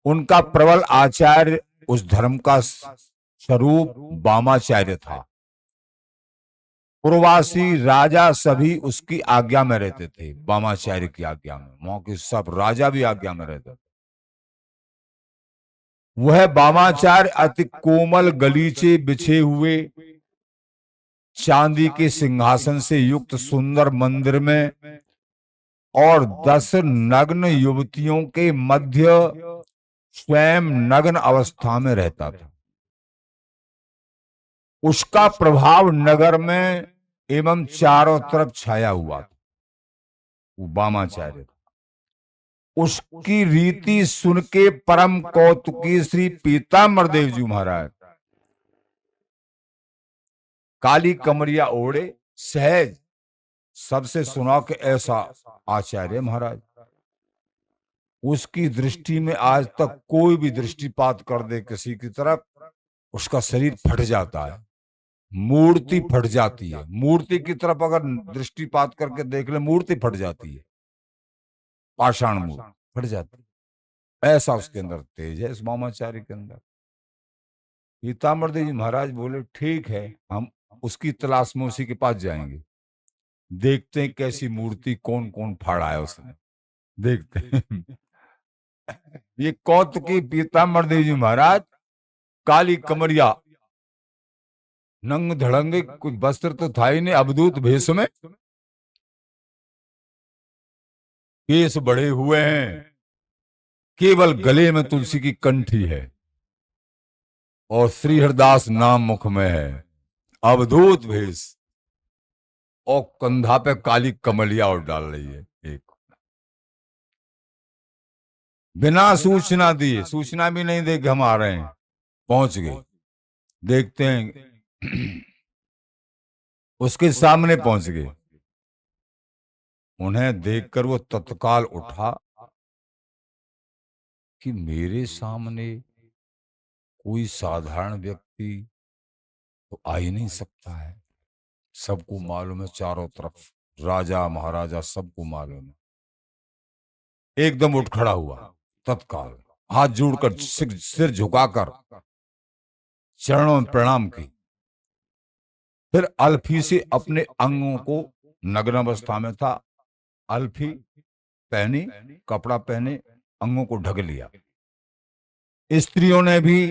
उनका प्रबल आचार्य उस धर्म का स्वरूप वामाचार्य था। पूर्ववासी राजा सभी उसकी आज्ञा में रहते थे, वामाचार्य की आज्ञा में। वहां के सब राजा भी आज्ञा में रहते थे। वह वामाचार्य अति कोमल गलीचे बिछे हुए चांदी के सिंहासन से युक्त सुंदर मंदिर में और 10 नग्न युवतियों के मध्य स्वयं नग्न अवस्था में रहता था। उसका प्रभाव नगर में एवं चारों तरफ छाया हुआ था। वो वामाचार्य था। उसकी रीति सुन के परम कौतुकी श्री पीताम्बर देव जी महाराज काली कमरिया ओढ़े सहज सबसे सुना कि ऐसा आचार्य महाराज। उसकी दृष्टि में आज तक कोई भी दृष्टिपात कर दे किसी की तरफ, उसका शरीर फट जाता है, मूर्ति फट जाती है। मूर्ति की तरफ अगर दृष्टिपात करके देख ले, मूर्ति फट जाती है, पाषाण मूर्ति फट जाती है। ऐसा उसके अंदर तेज है, इस वामाचार्य के अंदर। पीताम्बर देव जी महाराज बोले ठीक है, हम उसकी तलाश में उसी के पास जाएंगे, देखते हैं कैसी मूर्ति कौन कौन फाड़ा है उसने, देखते हैं। ये कौतुकी पीताम्बर देव जी महाराज काली कमरिया, नंग धड़ंगे, कुछ वस्त्र तो था ही नहीं, अवधूत भेष में, केस बढ़े हुए हैं, केवल गले में तुलसी की कंठी है और श्री हरिदास नाम मुख में है, अवधूत भेष। और कंधा पे काली कमलिया और डाल रही है एक, बिना सूचना दिए, सूचना भी नहीं दे के हम आ रहे हैं। पहुंच गए, देखते हैं उसके सामने पहुंच गए। उन्हें देखकर वो तत्काल उठा कि मेरे सामने कोई साधारण व्यक्ति तो आ ही नहीं सकता है। सबको मालूम है, चारों तरफ राजा महाराजा सबको मालूम है। एकदम उठ खड़ा हुआ, तत्काल हाथ जोड़कर सिर झुकाकर चरणों में प्रणाम की। फिर अल्फी से अपने अंगों को, नग्न अवस्था में था, अल्फी पहनी, कपड़ा पहने, अंगों को ढक लिया। स्त्रियों ने भी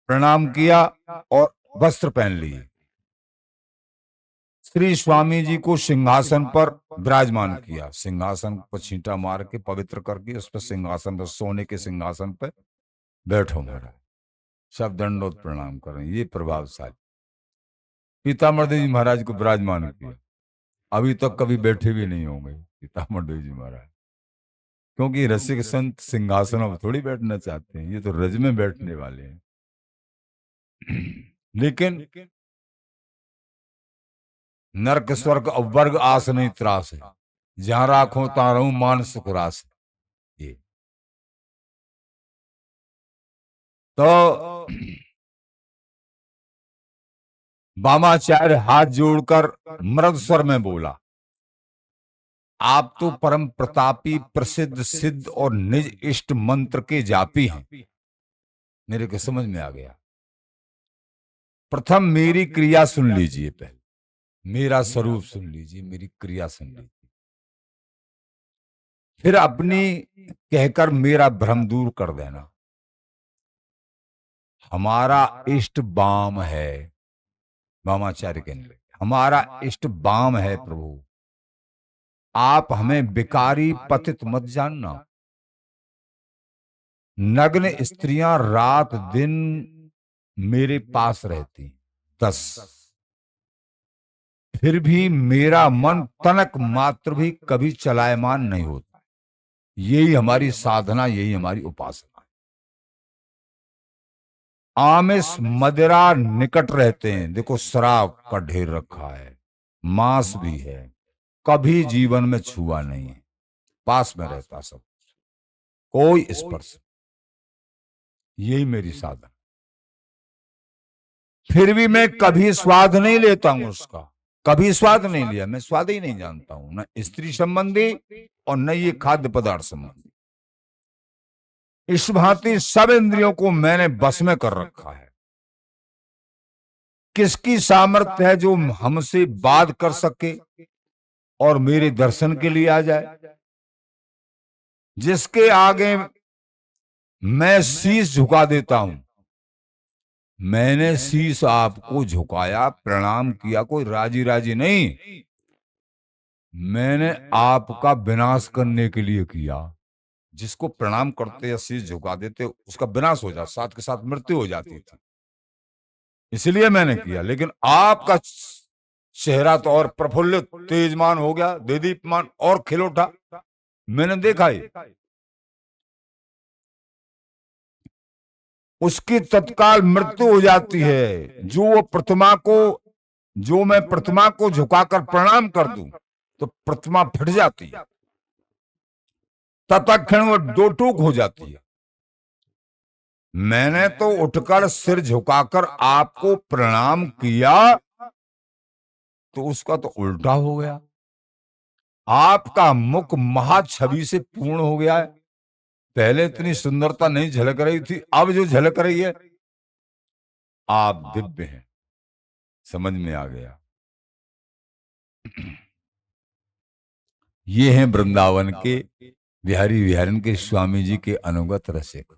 प्रणाम किया और वस्त्र पहन लिए। श्री स्वामी जी को सिंहासन पर विराजमान किया। सिंहासन पर छींटा मार के पवित्र करके उस पर सिंहासन पर, सोने के सिंहासन पर बैठो महाराज। सब दंडोत प्रणाम करें। ये प्रभावशाली पीताम्बर देव जी महाराज को विराजमान किया। अभी तक कभी बैठे भी नहीं होंगे पीताम्बर देव जी महाराज, क्योंकि रसिक संत सिंहासनों पर थोड़ी बैठना चाहते हैं, ये तो रज में बैठने वाले हैं। लेकिन नरक स्वर्ग अवर्ग आस नहीं त्रास है, जहां राखो तहां रहूं मान सुख रास है। ये तो वामाचार्य हाथ जोड़कर मृद स्वर में बोला, आप तो परम प्रतापी, प्रसिद्ध, सिद्ध और निज इष्ट मंत्र के जापी हैं। मेरे को समझ में आ गया। प्रथम मेरी क्रिया सुन लीजिए, पहले मेरा स्वरूप सुन लीजिए, मेरी क्रिया सुन लीजिए, फिर अपनी कहकर मेरा भ्रम दूर कर देना। हमारा इष्ट बाम है, वामाचार्य कहने लगे, हमारा इष्ट बाम है प्रभु। आप हमें विकारी पतित मत जानना। नग्न स्त्रियां रात दिन मेरे पास रहती 10, फिर भी मेरा मन तनक मात्र भी कभी चलायमान नहीं होता। यही हमारी साधना, यही हमारी उपासना है। आमिष मदिरा निकट रहते हैं, देखो शराब का ढेर रखा है, मांस भी है, कभी जीवन में छुआ नहीं है, पास में रहता सब, कोई स्पर्श। यही मेरी साधना। फिर भी मैं कभी स्वाद नहीं लेता हूं उसका, कभी स्वाद नहीं लिया। मैं स्वाद ही नहीं जानता हूं, न स्त्री संबंधी और न ये खाद्य पदार्थ संबंधी। इस भांति सब इंद्रियों को मैंने बस में कर रखा है। किसकी सामर्थ्य है जो हमसे बात कर सके और मेरे दर्शन के लिए आ जाए? जिसके आगे मैं शीश झुका देता हूं। मैंने शीश आपको झुकाया, प्रणाम किया, कोई राजी राजी नहीं। मैंने आपका विनाश करने के लिए किया। जिसको प्रणाम करते या शीश झुका देते उसका विनाश हो जाता, साथ के साथ मृत्यु हो जाती थी, इसलिए मैंने किया। लेकिन आपका चेहरा तो और प्रफुल्लित तेजमान हो गया, देदीप्यमान और खिल उठा। मैंने देखा ही, उसकी तत्काल मृत्यु हो जाती है। जो मैं प्रतिमा को झुकाकर प्रणाम कर दूं तो प्रतिमा फट जाती है, तत्क्षण वो दो टूक हो जाती है। मैंने तो उठकर सिर झुकाकर आपको प्रणाम किया तो उसका तो उल्टा हो गया। आपका मुख महाछवि से पूर्ण हो गया है। पहले इतनी सुंदरता नहीं झलक रही थी, अब जो झलक रही है, आप दिव्य हैं। समझ में आ गया। ये हैं वृंदावन के बिहारी विहारन के स्वामी जी के अनुगत रसिक।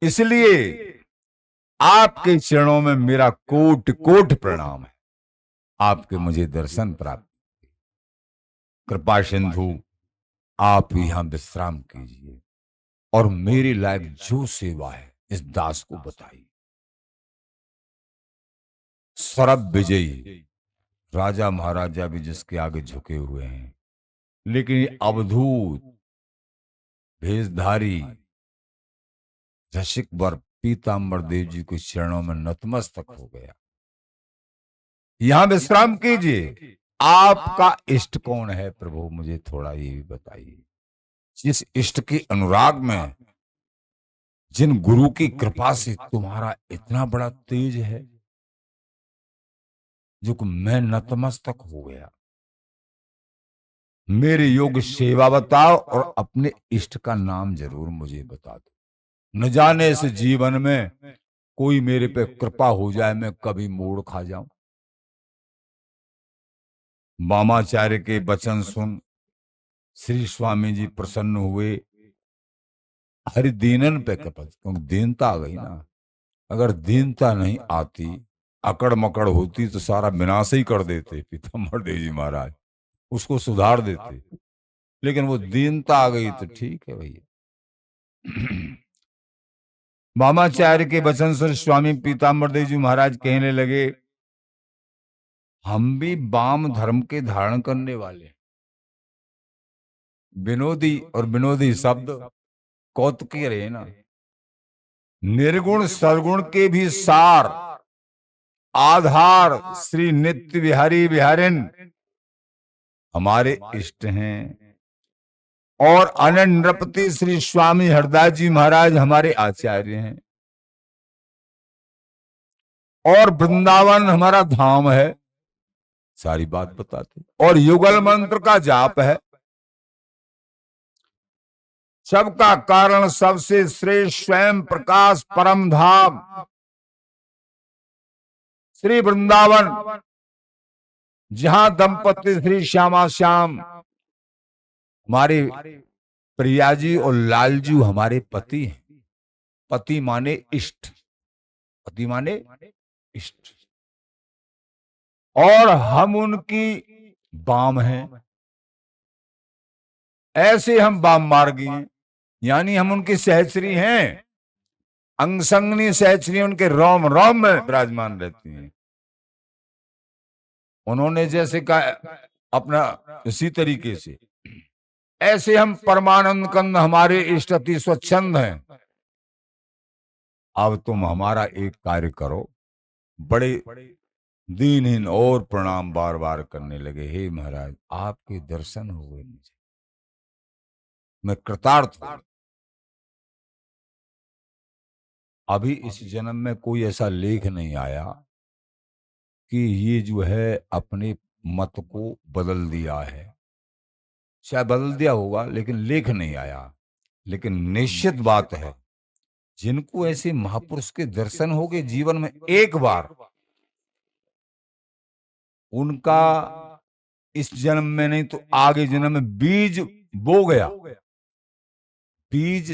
इसलिए आपके चरणों में मेरा कोट कोट प्रणाम है। आपके मुझे दर्शन प्राप्त, कृपा सिंधु आप यहां विश्राम कीजिए और मेरे लायक जो सेवा है इस दास को बताइए। सर्व विजयी राजा महाराजा भी जिसके आगे झुके हुए हैं, लेकिन ये अवधूत भेषधारी रसिक वर पीताम्बर देव जी के चरणों में नतमस्तक हो गया। यहां विश्राम कीजिए। आपका इष्ट कौन है प्रभु, मुझे थोड़ा ये भी बताइए। जिस इष्ट के अनुराग में, जिन गुरु की कृपा से तुम्हारा इतना बड़ा तेज है, जो कि मैं नतमस्तक हो गया। मेरे योग्य सेवा बताओ और अपने इष्ट का नाम जरूर मुझे बता दो। न जाने इस जीवन में कोई मेरे पे कृपा हो जाए, मैं कभी मोड़ खा जाऊं। वामाचार्य के वचन सुन श्री स्वामी जी प्रसन्न हुए। हरि दीनन पे कृपा, क्योंकि दीनता आ गई ना। अगर दीनता नहीं आती, अकड़ मकड़ होती, तो सारा विनाश ही कर देते पीताम्बर देव जी महाराज, उसको सुधार देते। लेकिन वो दीनता आ गई तो ठीक है भैया। वामाचार्य के वचन सुन स्वामी पीताम्बर देव जी महाराज कहने लगे, हम भी वाम धर्म के धारण करने वाले। विनोदी, और विनोदी शब्द कौतुकी रहे ना। निर्गुण सरगुण के भी सार आधार श्री नित्य विहारी विहारिन हमारे इष्ट हैं, और अनंत नृपति श्री स्वामी हरदास जी महाराज हमारे आचार्य हैं, और वृंदावन हमारा धाम है। सारी बात बताते। और युगल मंत्र का जाप है। सबका कारण सबसे श्रेष्ठ स्वयं प्रकाश परम धाम श्री वृंदावन, जहां दंपति श्री श्यामा श्याम हमारे प्रियाजी और लालजू हमारे पति हैं। पति माने इष्ट, पति माने इष्ट, और हम उनकी बाम हैं। ऐसे हम बाम मार्गी हैं, यानी हम उनकी सहचरी हैं। अंगसंगनी सहचरी उनके रोम रोम में विराजमान रहती हैं। उन्होंने जैसे कहा अपना, इसी तरीके से ऐसे हम परमानंद कंद हमारे इष्ट अति स्वच्छंद हैं। अब तुम हमारा एक कार्य करो। बड़े दीनहीन और प्रणाम बार बार करने लगे। हे महाराज, आपके दर्शन हो गए, मुझे मैं कृतार्थ हूं। अभी इस जन्म में कोई ऐसा लेख नहीं आया कि ये जो है अपने मत को बदल दिया है। शायद बदल दिया होगा, लेकिन लेख नहीं आया। लेकिन निश्चित बात है, जिनको ऐसे महापुरुष के दर्शन हो गए जीवन में एक बार, उनका इस जन्म में नहीं तो आगे जन्म में बीज बो गया, बीज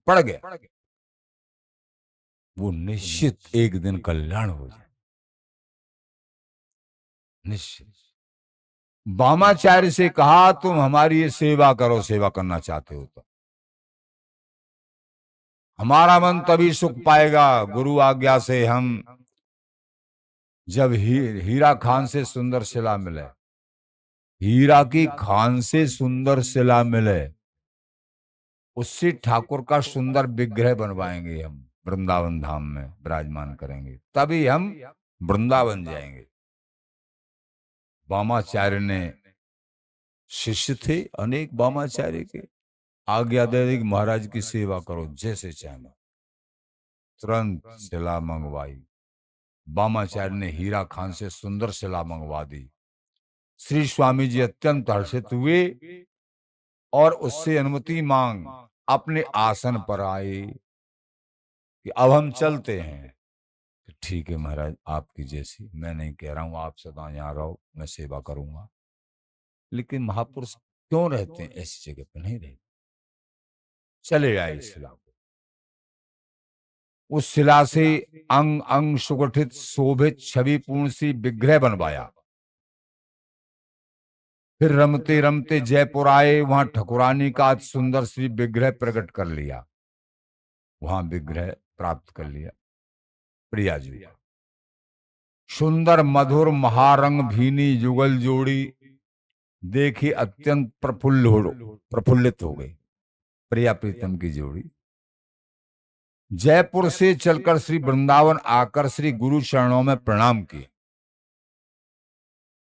पड़ गया। वो निश्चित एक दिन कल्याण हो जाए, निश्चित। वामाचार्य से कहा, तुम हमारी ये सेवा करो, सेवा करना चाहते हो तो हमारा मन तभी सुख पाएगा गुरु आज्ञा से। हम जब हीरा खान से सुंदर शिला मिले, हीरा की खान से सुंदर शिला मिले, उससे ठाकुर का सुंदर विग्रह बनवाएंगे, हम वृंदावन धाम में विराजमान करेंगे, तभी हम वृंदावन जाएंगे। वामाचार्य ने, शिष्य थे अनेक वामाचार्य के, आज्ञा दे दी महाराज की सेवा करो जैसे चाहे। तुरंत शिला मंगवाई। वामाचार्य ने हीरा खान से सुंदर शिला मंगवा दी। श्री स्वामी जी अत्यंत हर्षित हुए और उससे अनुमति मांग अपने आसन पर आए कि अब हम चलते हैं। ठीक है महाराज, आपकी जैसी, मैं नहीं कह रहा हूं आप सदा यहाँ रहो, मैं सेवा करूंगा। लेकिन महापुरुष क्यों रहते हैं ऐसी जगह पर? नहीं रहते। चले आए शिला को। उस शिला से अंग अंग सुगठित शोभित छवि पूर्ण सी विग्रह बनवाया। फिर रमते रमते जयपुर आए, वहां ठकुरानी का सुंदर सी विग्रह प्रकट कर लिया, वहां विग्रह प्राप्त कर लिया प्रिया जी। सुंदर मधुर महारंग भीनी जुगल जोड़ी देखी अत्यंत प्रफुल्लित हो गई। प्रिया प्रीतम की जोड़ी जयपुर से चलकर श्री वृंदावन आकर श्री गुरु चरणों में प्रणाम किए।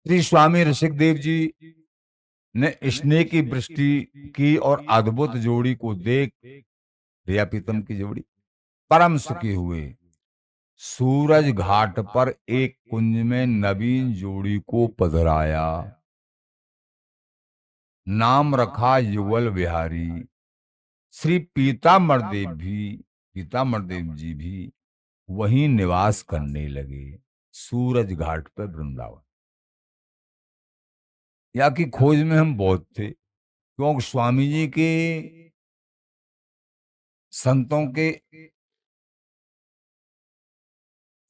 श्री स्वामी ऋषिकदेव जी ने स्नेह की वृष्टि की और अद्भुत जोड़ी को देख, प्रिया प्रीतम की जोड़ी, परम सुखी हुए। सूरज घाट पर एक कुंज में नवीन जोड़ी को पधराया, नाम रखा युगल बिहारी। श्री पीताम्बर देव जी भी वहीं निवास करने लगे, सूरज घाट पर वृंदावन। या की खोज में हम बहुत थे, क्योंकि स्वामी जी के संतों के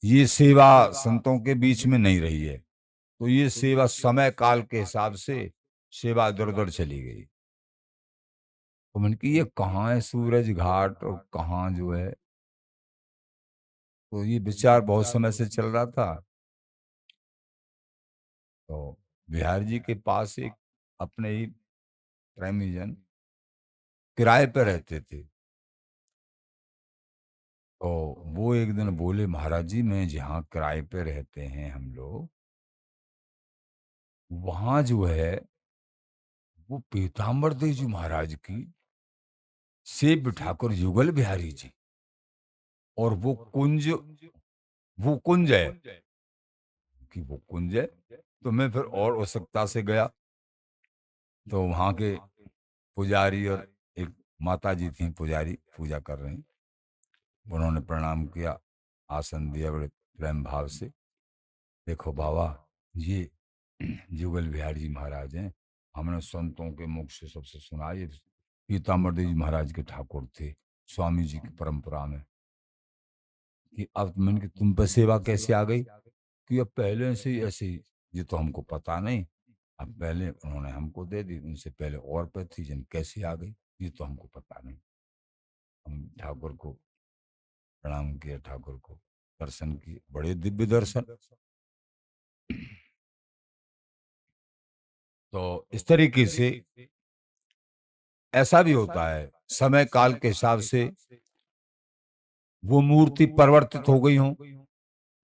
ये सेवा संतों के बीच में नहीं रही है, तो ये सेवा समय काल के हिसाब से सेवा इधर उधर चली गई। तो मैंने कि ये कहाँ है सूरज घाट और कहाँ जो है, तो ये विचार बहुत समय से चल रहा था। तो बिहार जी के पास एक अपने ही प्रेमी जन किराए पर रहते थे। तो वो एक दिन बोले, महाराज जी मैं जहाँ किराए पे रहते हैं हम लोग, वहां जो है वो पीताम्बर देव जी महाराज की सेब ठाकुर युगल बिहारी जी, और वो कुंज है कि वो कुंज है। तो मैं फिर और उत्सुकता से गया, तो वहां के पुजारी और एक माता जी थी पुजारी, पूजा कर रही, उन्होंने प्रणाम किया, आसन दिया बड़े प्रेम भाव से। देखो बाबा, ये जुगल बिहारी जी महाराज हैं, हमने संतों के मुख से सबसे सुना, ये पीताम्बर देव जी महाराज के ठाकुर थे स्वामी जी की परंपरा में। कि अब मैंने कि तुम पर सेवा कैसे आ गई, कि अब पहले से ही ऐसे ही, ये तो हमको पता नहीं, अब पहले उन्होंने हमको दे दी, उनसे पहले और पर थी, जन कैसे आ गई ये तो हमको पता नहीं। हम ठाकुर को प्रणाम किया, ठाकुर को दर्शन किए, बड़े दिव्य दर्शन। तो इस तरीके से ऐसा भी होता है, समय काल के हिसाब से वो मूर्ति परिवर्तित हो गई हो,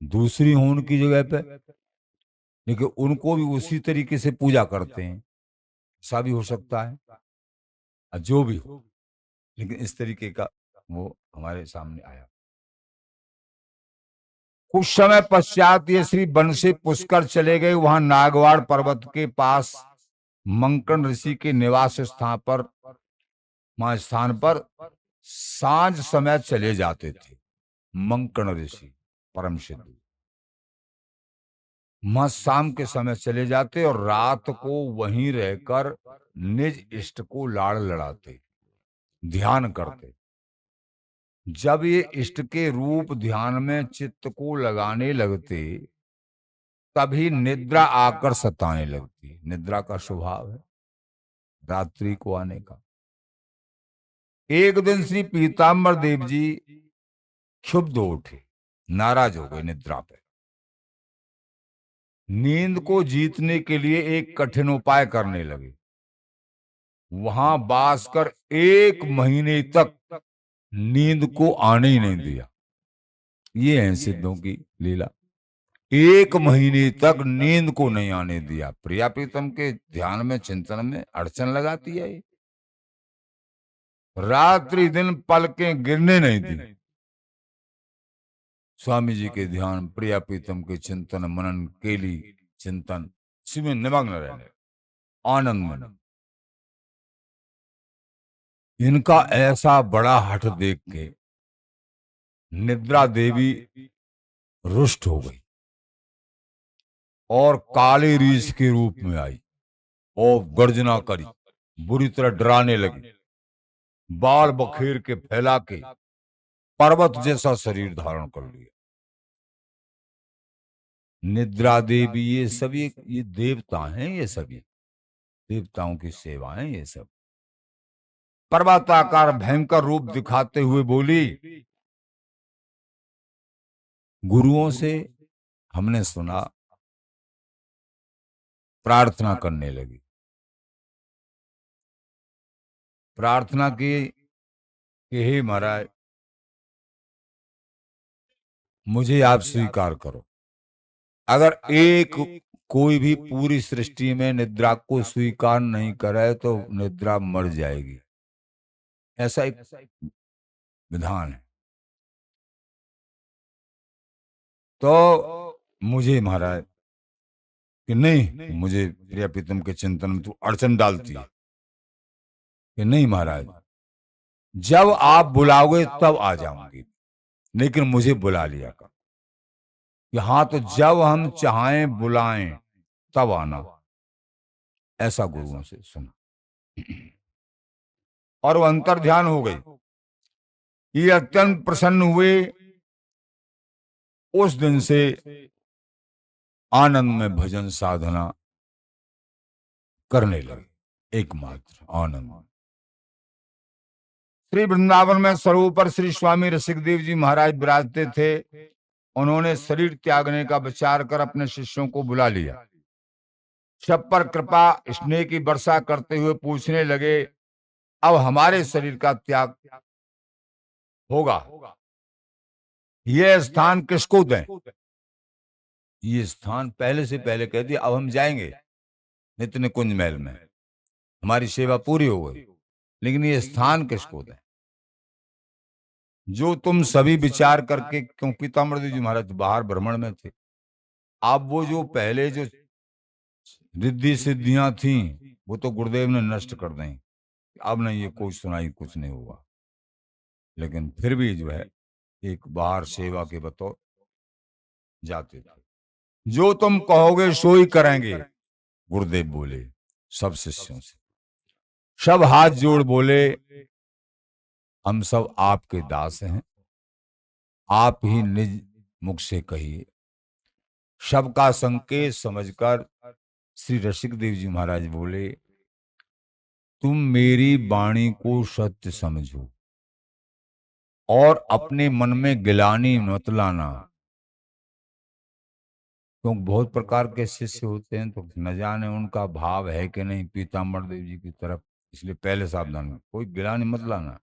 दूसरी हो उनकी जगह पे, लेकिन उनको भी उसी तरीके से पूजा करते हैं। ऐसा भी हो सकता है, जो भी हो, लेकिन इस तरीके का वो हमारे सामने आया। कुछ समय पश्चात ये श्री वन से पुष्कर चले गए। वहां नागवाड़ पर्वत के पास मंकन ऋषि के निवास स्थान पर सांझ समय चले जाते थे। मंकन ऋषि परम सिद्ध, वहां शाम के समय चले जाते और रात को वहीं रहकर निज इष्ट को लाड़ लड़ाते, ध्यान करते। जब ये इष्ट के रूप ध्यान में चित्त को लगाने लगते, तभी निद्रा आकर सताने लगती। निद्रा का स्वभाव है रात्रि को आने का। एक दिन श्री पीताम्बर देव जी क्षुब्ध उठे, नाराज हो गए निद्रा पे। नींद को जीतने के लिए एक कठिन उपाय करने लगे। वहां बास कर 1 महीने तक नींद को आने ही नहीं दिया। ये है सिद्धों की लीला। 1 महीने तक नींद को नहीं आने दिया। प्रिया प्रीतम के ध्यान में चिंतन में अड़चन लगाती है ये। रात्रि दिन पलकें गिरने नहीं दी। स्वामी जी के ध्यान, प्रिया प्रीतम के चिंतन मनन, केली चिंतन, इसी में निमग्न रहने, आनंद में। इनका ऐसा बड़ा हठ देख के निद्रा देवी रुष्ट हो गई और काली रीछ के रूप में आई और गर्जना करी, बुरी तरह डराने लगी। बाल बखेर के फैला के पर्वत जैसा शरीर धारण कर लिया। निद्रा देवी, ये सभी ये देवता हैं, ये सभी देवताओं की सेवाएं, ये सब पर्वताकार भयंकर रूप दिखाते हुए बोली, गुरुओं से हमने सुना, प्रार्थना करने लगी। प्रार्थना की कि हे महाराज, मुझे आप स्वीकार करो। अगर एक कोई भी पूरी सृष्टि में निद्रा को स्वीकार नहीं करे तो निद्रा मर जाएगी, ऐसा एक विधान है। तो मुझे महाराज कि नहीं, मुझे प्रिया प्रीतम के चिंतन में तू अड़चन डालती है कि नहीं महाराज, जब आप बुलाओगे तब आ जाऊंगी, लेकिन मुझे बुला लिया कर। कि हाँ, तो जब हम चाहें बुलाएं तब आना, ऐसा गुरुओं से सुना। और वो अंतर ध्यान हो गई। ये अत्यंत प्रसन्न हुए। उस दिन से आनंद में भजन साधना करने लगे, एकमात्र आनंद। श्री वृंदावन में सरोवर पर श्री स्वामी रसिकदेव जी महाराज विराजते थे। उन्होंने शरीर त्यागने का विचार कर अपने शिष्यों को बुला लिया। सब पर कृपा स्नेह की वर्षा करते हुए पूछने लगे, अब हमारे शरीर का त्याग होगा, यह स्थान किसको दें? ये स्थान पहले से पहले कह दिया, अब हम जाएंगे नित्य कुंज महल में, हमारी सेवा पूरी हो गई, लेकिन ये स्थान किसको दें? जो तुम सभी विचार करके, क्योंकि पीताम्बर जी महाराज बाहर भ्रमण में थे, अब वो जो पहले जो रिद्धि सिद्धियां थी वो तो गुरुदेव ने नष्ट कर दी। अब नहीं, ये कोई सुनाई कुछ नहीं हुआ, लेकिन फिर भी जो है एक बाहर सेवा के बतौर जाते थे। जो तुम कहोगे सो ही करेंगे, गुरुदेव बोले सब शिष्यों से। सब हाथ जोड़ बोले, हम सब आपके दास हैं, आप ही निज मुख से कहिए। सबका संकेत समझकर श्री रसिकदेव जी महाराज बोले, तुम मेरी वाणी को सत्य समझो और अपने मन में गिलानी मत लाना। क्योंकि बहुत प्रकार के शिष्य होते हैं, तो न जाने उनका भाव है कि नहीं पीताम्बर देव जी की तरफ, इसलिए पहले सावधान, कोई गिलानी मत लाना।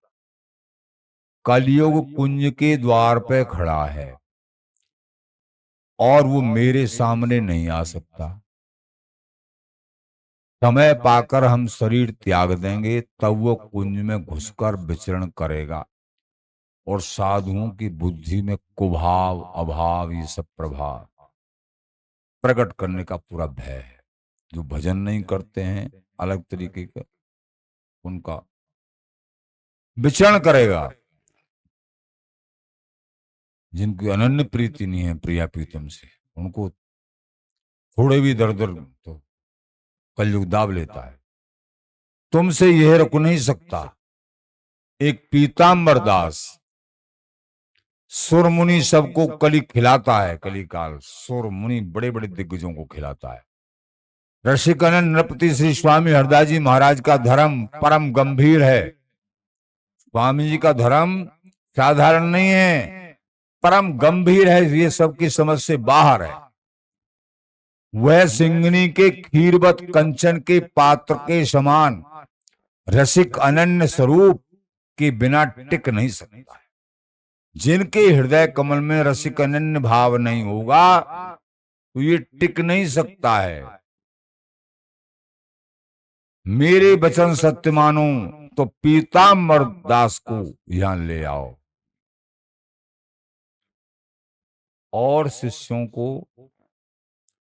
कलयुग कुंज के द्वार पे खड़ा है और वो मेरे सामने नहीं आ सकता। समय पाकर हम शरीर त्याग देंगे, तब वो कुंज में घुसकर विचरण करेगा और साधुओं की बुद्धि में कुभाव अभाव ये सब प्रभाव प्रकट करने का पूरा भय है। जो भजन नहीं करते हैं अलग तरीके का, उनका विचरण करेगा। जिनकी अनन्य प्रीति नहीं है प्रिया प्रीतम से, उनको थोड़े भी दर दर तो कलयुग दाब लेता है। तुमसे यह रुक नहीं सकता। एक पीताम्बर दास सुर मुनि सबको कली खिलाता है, कली काल सुर मुनि बड़े बड़े दिग्गजों को खिलाता है। रसिकानंद नृपति श्री स्वामी हरदास जी महाराज का धर्म परम गंभीर है। स्वामी जी का धर्म साधारण नहीं है, परम गंभीर है, ये सबकी समझ से बाहर है। वह सिंगनी के खीरवत कंचन के पात्र के समान रसिक अनन्य स्वरूप के बिना टिक नहीं सकता है। जिनके हृदय कमल में रसिक अनन्य भाव नहीं होगा तो ये टिक नहीं सकता है। मेरे वचन सत्य मानो तो पीताम्बर दास को यहां ले आओ। और शिष्यों को,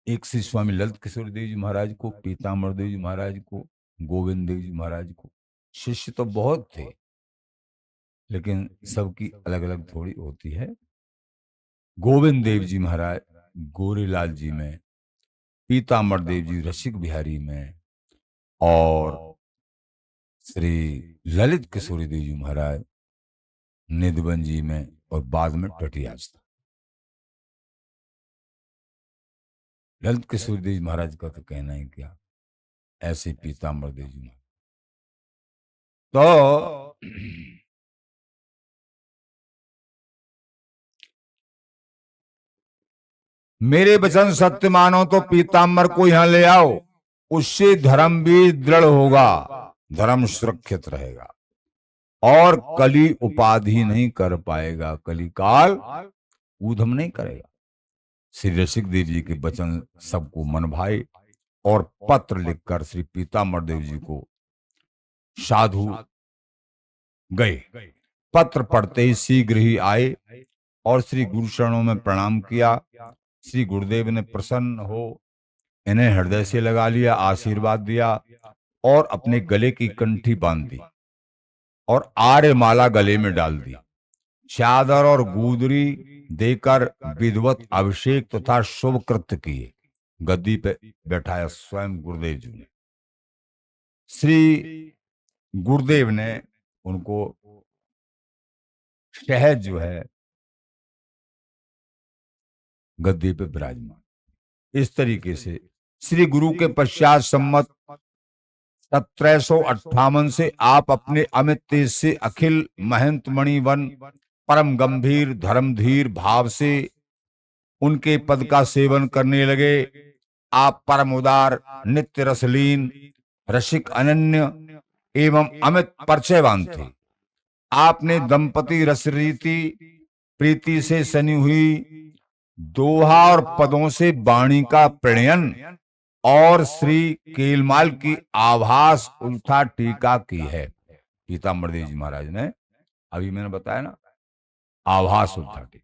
एक श्री स्वामी ललित किशोर देव जी महाराज को, पीताम्बर देव जी महाराज को, गोविंद देव जी महाराज को, शिष्य तो बहुत थे लेकिन सबकी अलग अलग थोड़ी होती है। गोविंद देव जी महाराज गोरीलाल जी में, पीताम्बर देव जी रसिक बिहारी में, और श्री ललित किशोरी देव जी महाराज निधवन जी में, और बाद में टटियास्ता। ललित किशोरी देव जी महाराज का तो कहना ही क्या, ऐसे पीताम्बर देव जी महाराज तो मेरे वचन सत्य मानो तो पीताम्बर को यहां ले आओ, उससे धर्म भी दृढ़ होगा, धर्म सुरक्षित रहेगा और कली उपाधि नहीं कर पाएगा, कली काल ऊधम नहीं करेगा। श्री रसिक देव जी के वचन सबको मन भाए और पत्र लिखकर श्री पीताम्बर देव जी को साधु गए। पत्र पढ़ते ही शीघ्र ही आए और श्री गुरु चरणों में प्रणाम किया। श्री गुरुदेव ने प्रसन्न हो इन्हें हृदय से लगा लिया, आशीर्वाद दिया और अपने गले की कंठी बांध दी और आर्यमाला गले में डाल दी। चादर और गुदरी देकर विधिवत अभिषेक तथा शुभ कृत्य किए। गद्दी पे बैठाया स्वयं गुरुदेव जी ने। श्री गुरुदेव ने उनको सहज जो है गद्दी पे विराजमान। इस तरीके से श्री गुरु के पश्चात सम्मत 1758 से आप अपने अमित तेज से अखिल महंत मणिवन परम गंभीर धर्मधीर भाव से उनके पद का सेवन करने लगे। आप परम उदार नित्य रसलीन रसिक अनन्य एवं अमित परिचयवान थे। आपने दंपति रस रीति प्रीति से सनी हुई दोहा और पदों से वाणी का प्रणयन और श्री केलमाल की आभास उल्था टीका की है। पीताम्बर देव जी महाराज ने, अभी मैंने बताया ना, आभास उल्था टीका।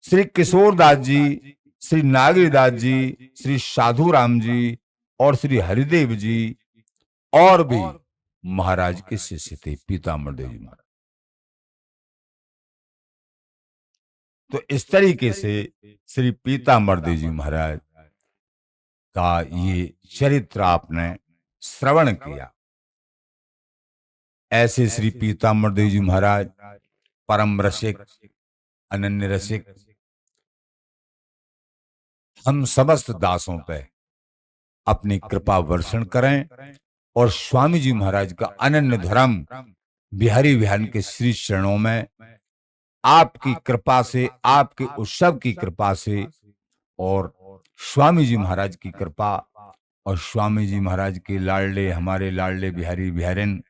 श्री किशोरदास जी, श्री नागरीदास जी, श्री साधु राम जी और श्री हरिदेव जी और भी महाराज के शिष्य थे पीताम्बर देव जी महाराज। तो इस तरीके से श्री पीताम्बर देव जी महाराज का ये चरित्र आपने श्रवण किया। ऐसे श्री पीताम्बर देव जी महाराज परम रसिक अनन्य रसिक, हम समस्त दासों पे अपनी कृपा वर्षण करें और स्वामी जी महाराज का अनन्य धर्म बिहारी विहान के श्री चरणों में आपकी कृपा से, आपके उत्सव की कृपा से और स्वामी जी महाराज की कृपा और स्वामी जी महाराज के लाडले, हमारे लाडले बिहारी बिहारिन,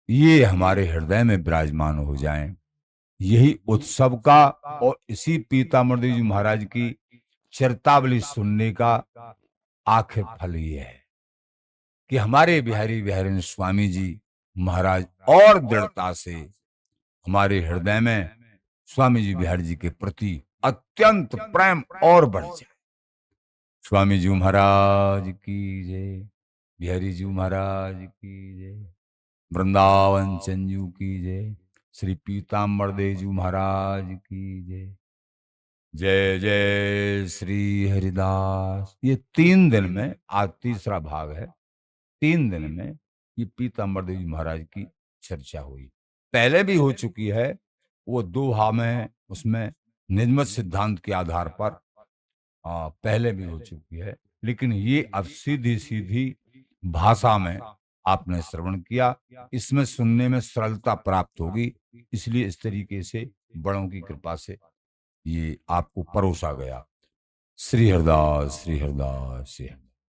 ये हमारे हृदय में विराजमान हो जाएं। यही उत्सव का और इसी पीताम्बर देव जी महाराज की चरितावली सुनने का आखिर फल ये है कि हमारे बिहारी बिहारिन स्वामी जी महाराज और दृढ़ता से हमारे हृदय में स्वामी जी बिहारी जी के प्रति अत्यंत प्रेम और बढ़ जाए। स्वामी जी महाराज की जय, बिहारी जी महाराज की जय, वृंदावन चंजू की जय, श्री पीताम्बर देव जी महाराज की जय। जय जय श्री हरिदास। ये 3 दिन में, आज तीसरा भाग है, 3 दिन में ये पीताम्बर देव जी महाराज की चर्चा हुई। पहले भी हो चुकी है, वो दोहा में, उसमें निजमत सिद्धांत के आधार पर पहले भी हो चुकी है, लेकिन ये अब सीधी सीधी भाषा में आपने श्रवण किया। इसमें सुनने में सरलता प्राप्त होगी, इसलिए इस तरीके से बड़ों की कृपा से ये आपको परोसा गया। श्री हरिदास, श्री हरिदास, श्री हरिदास।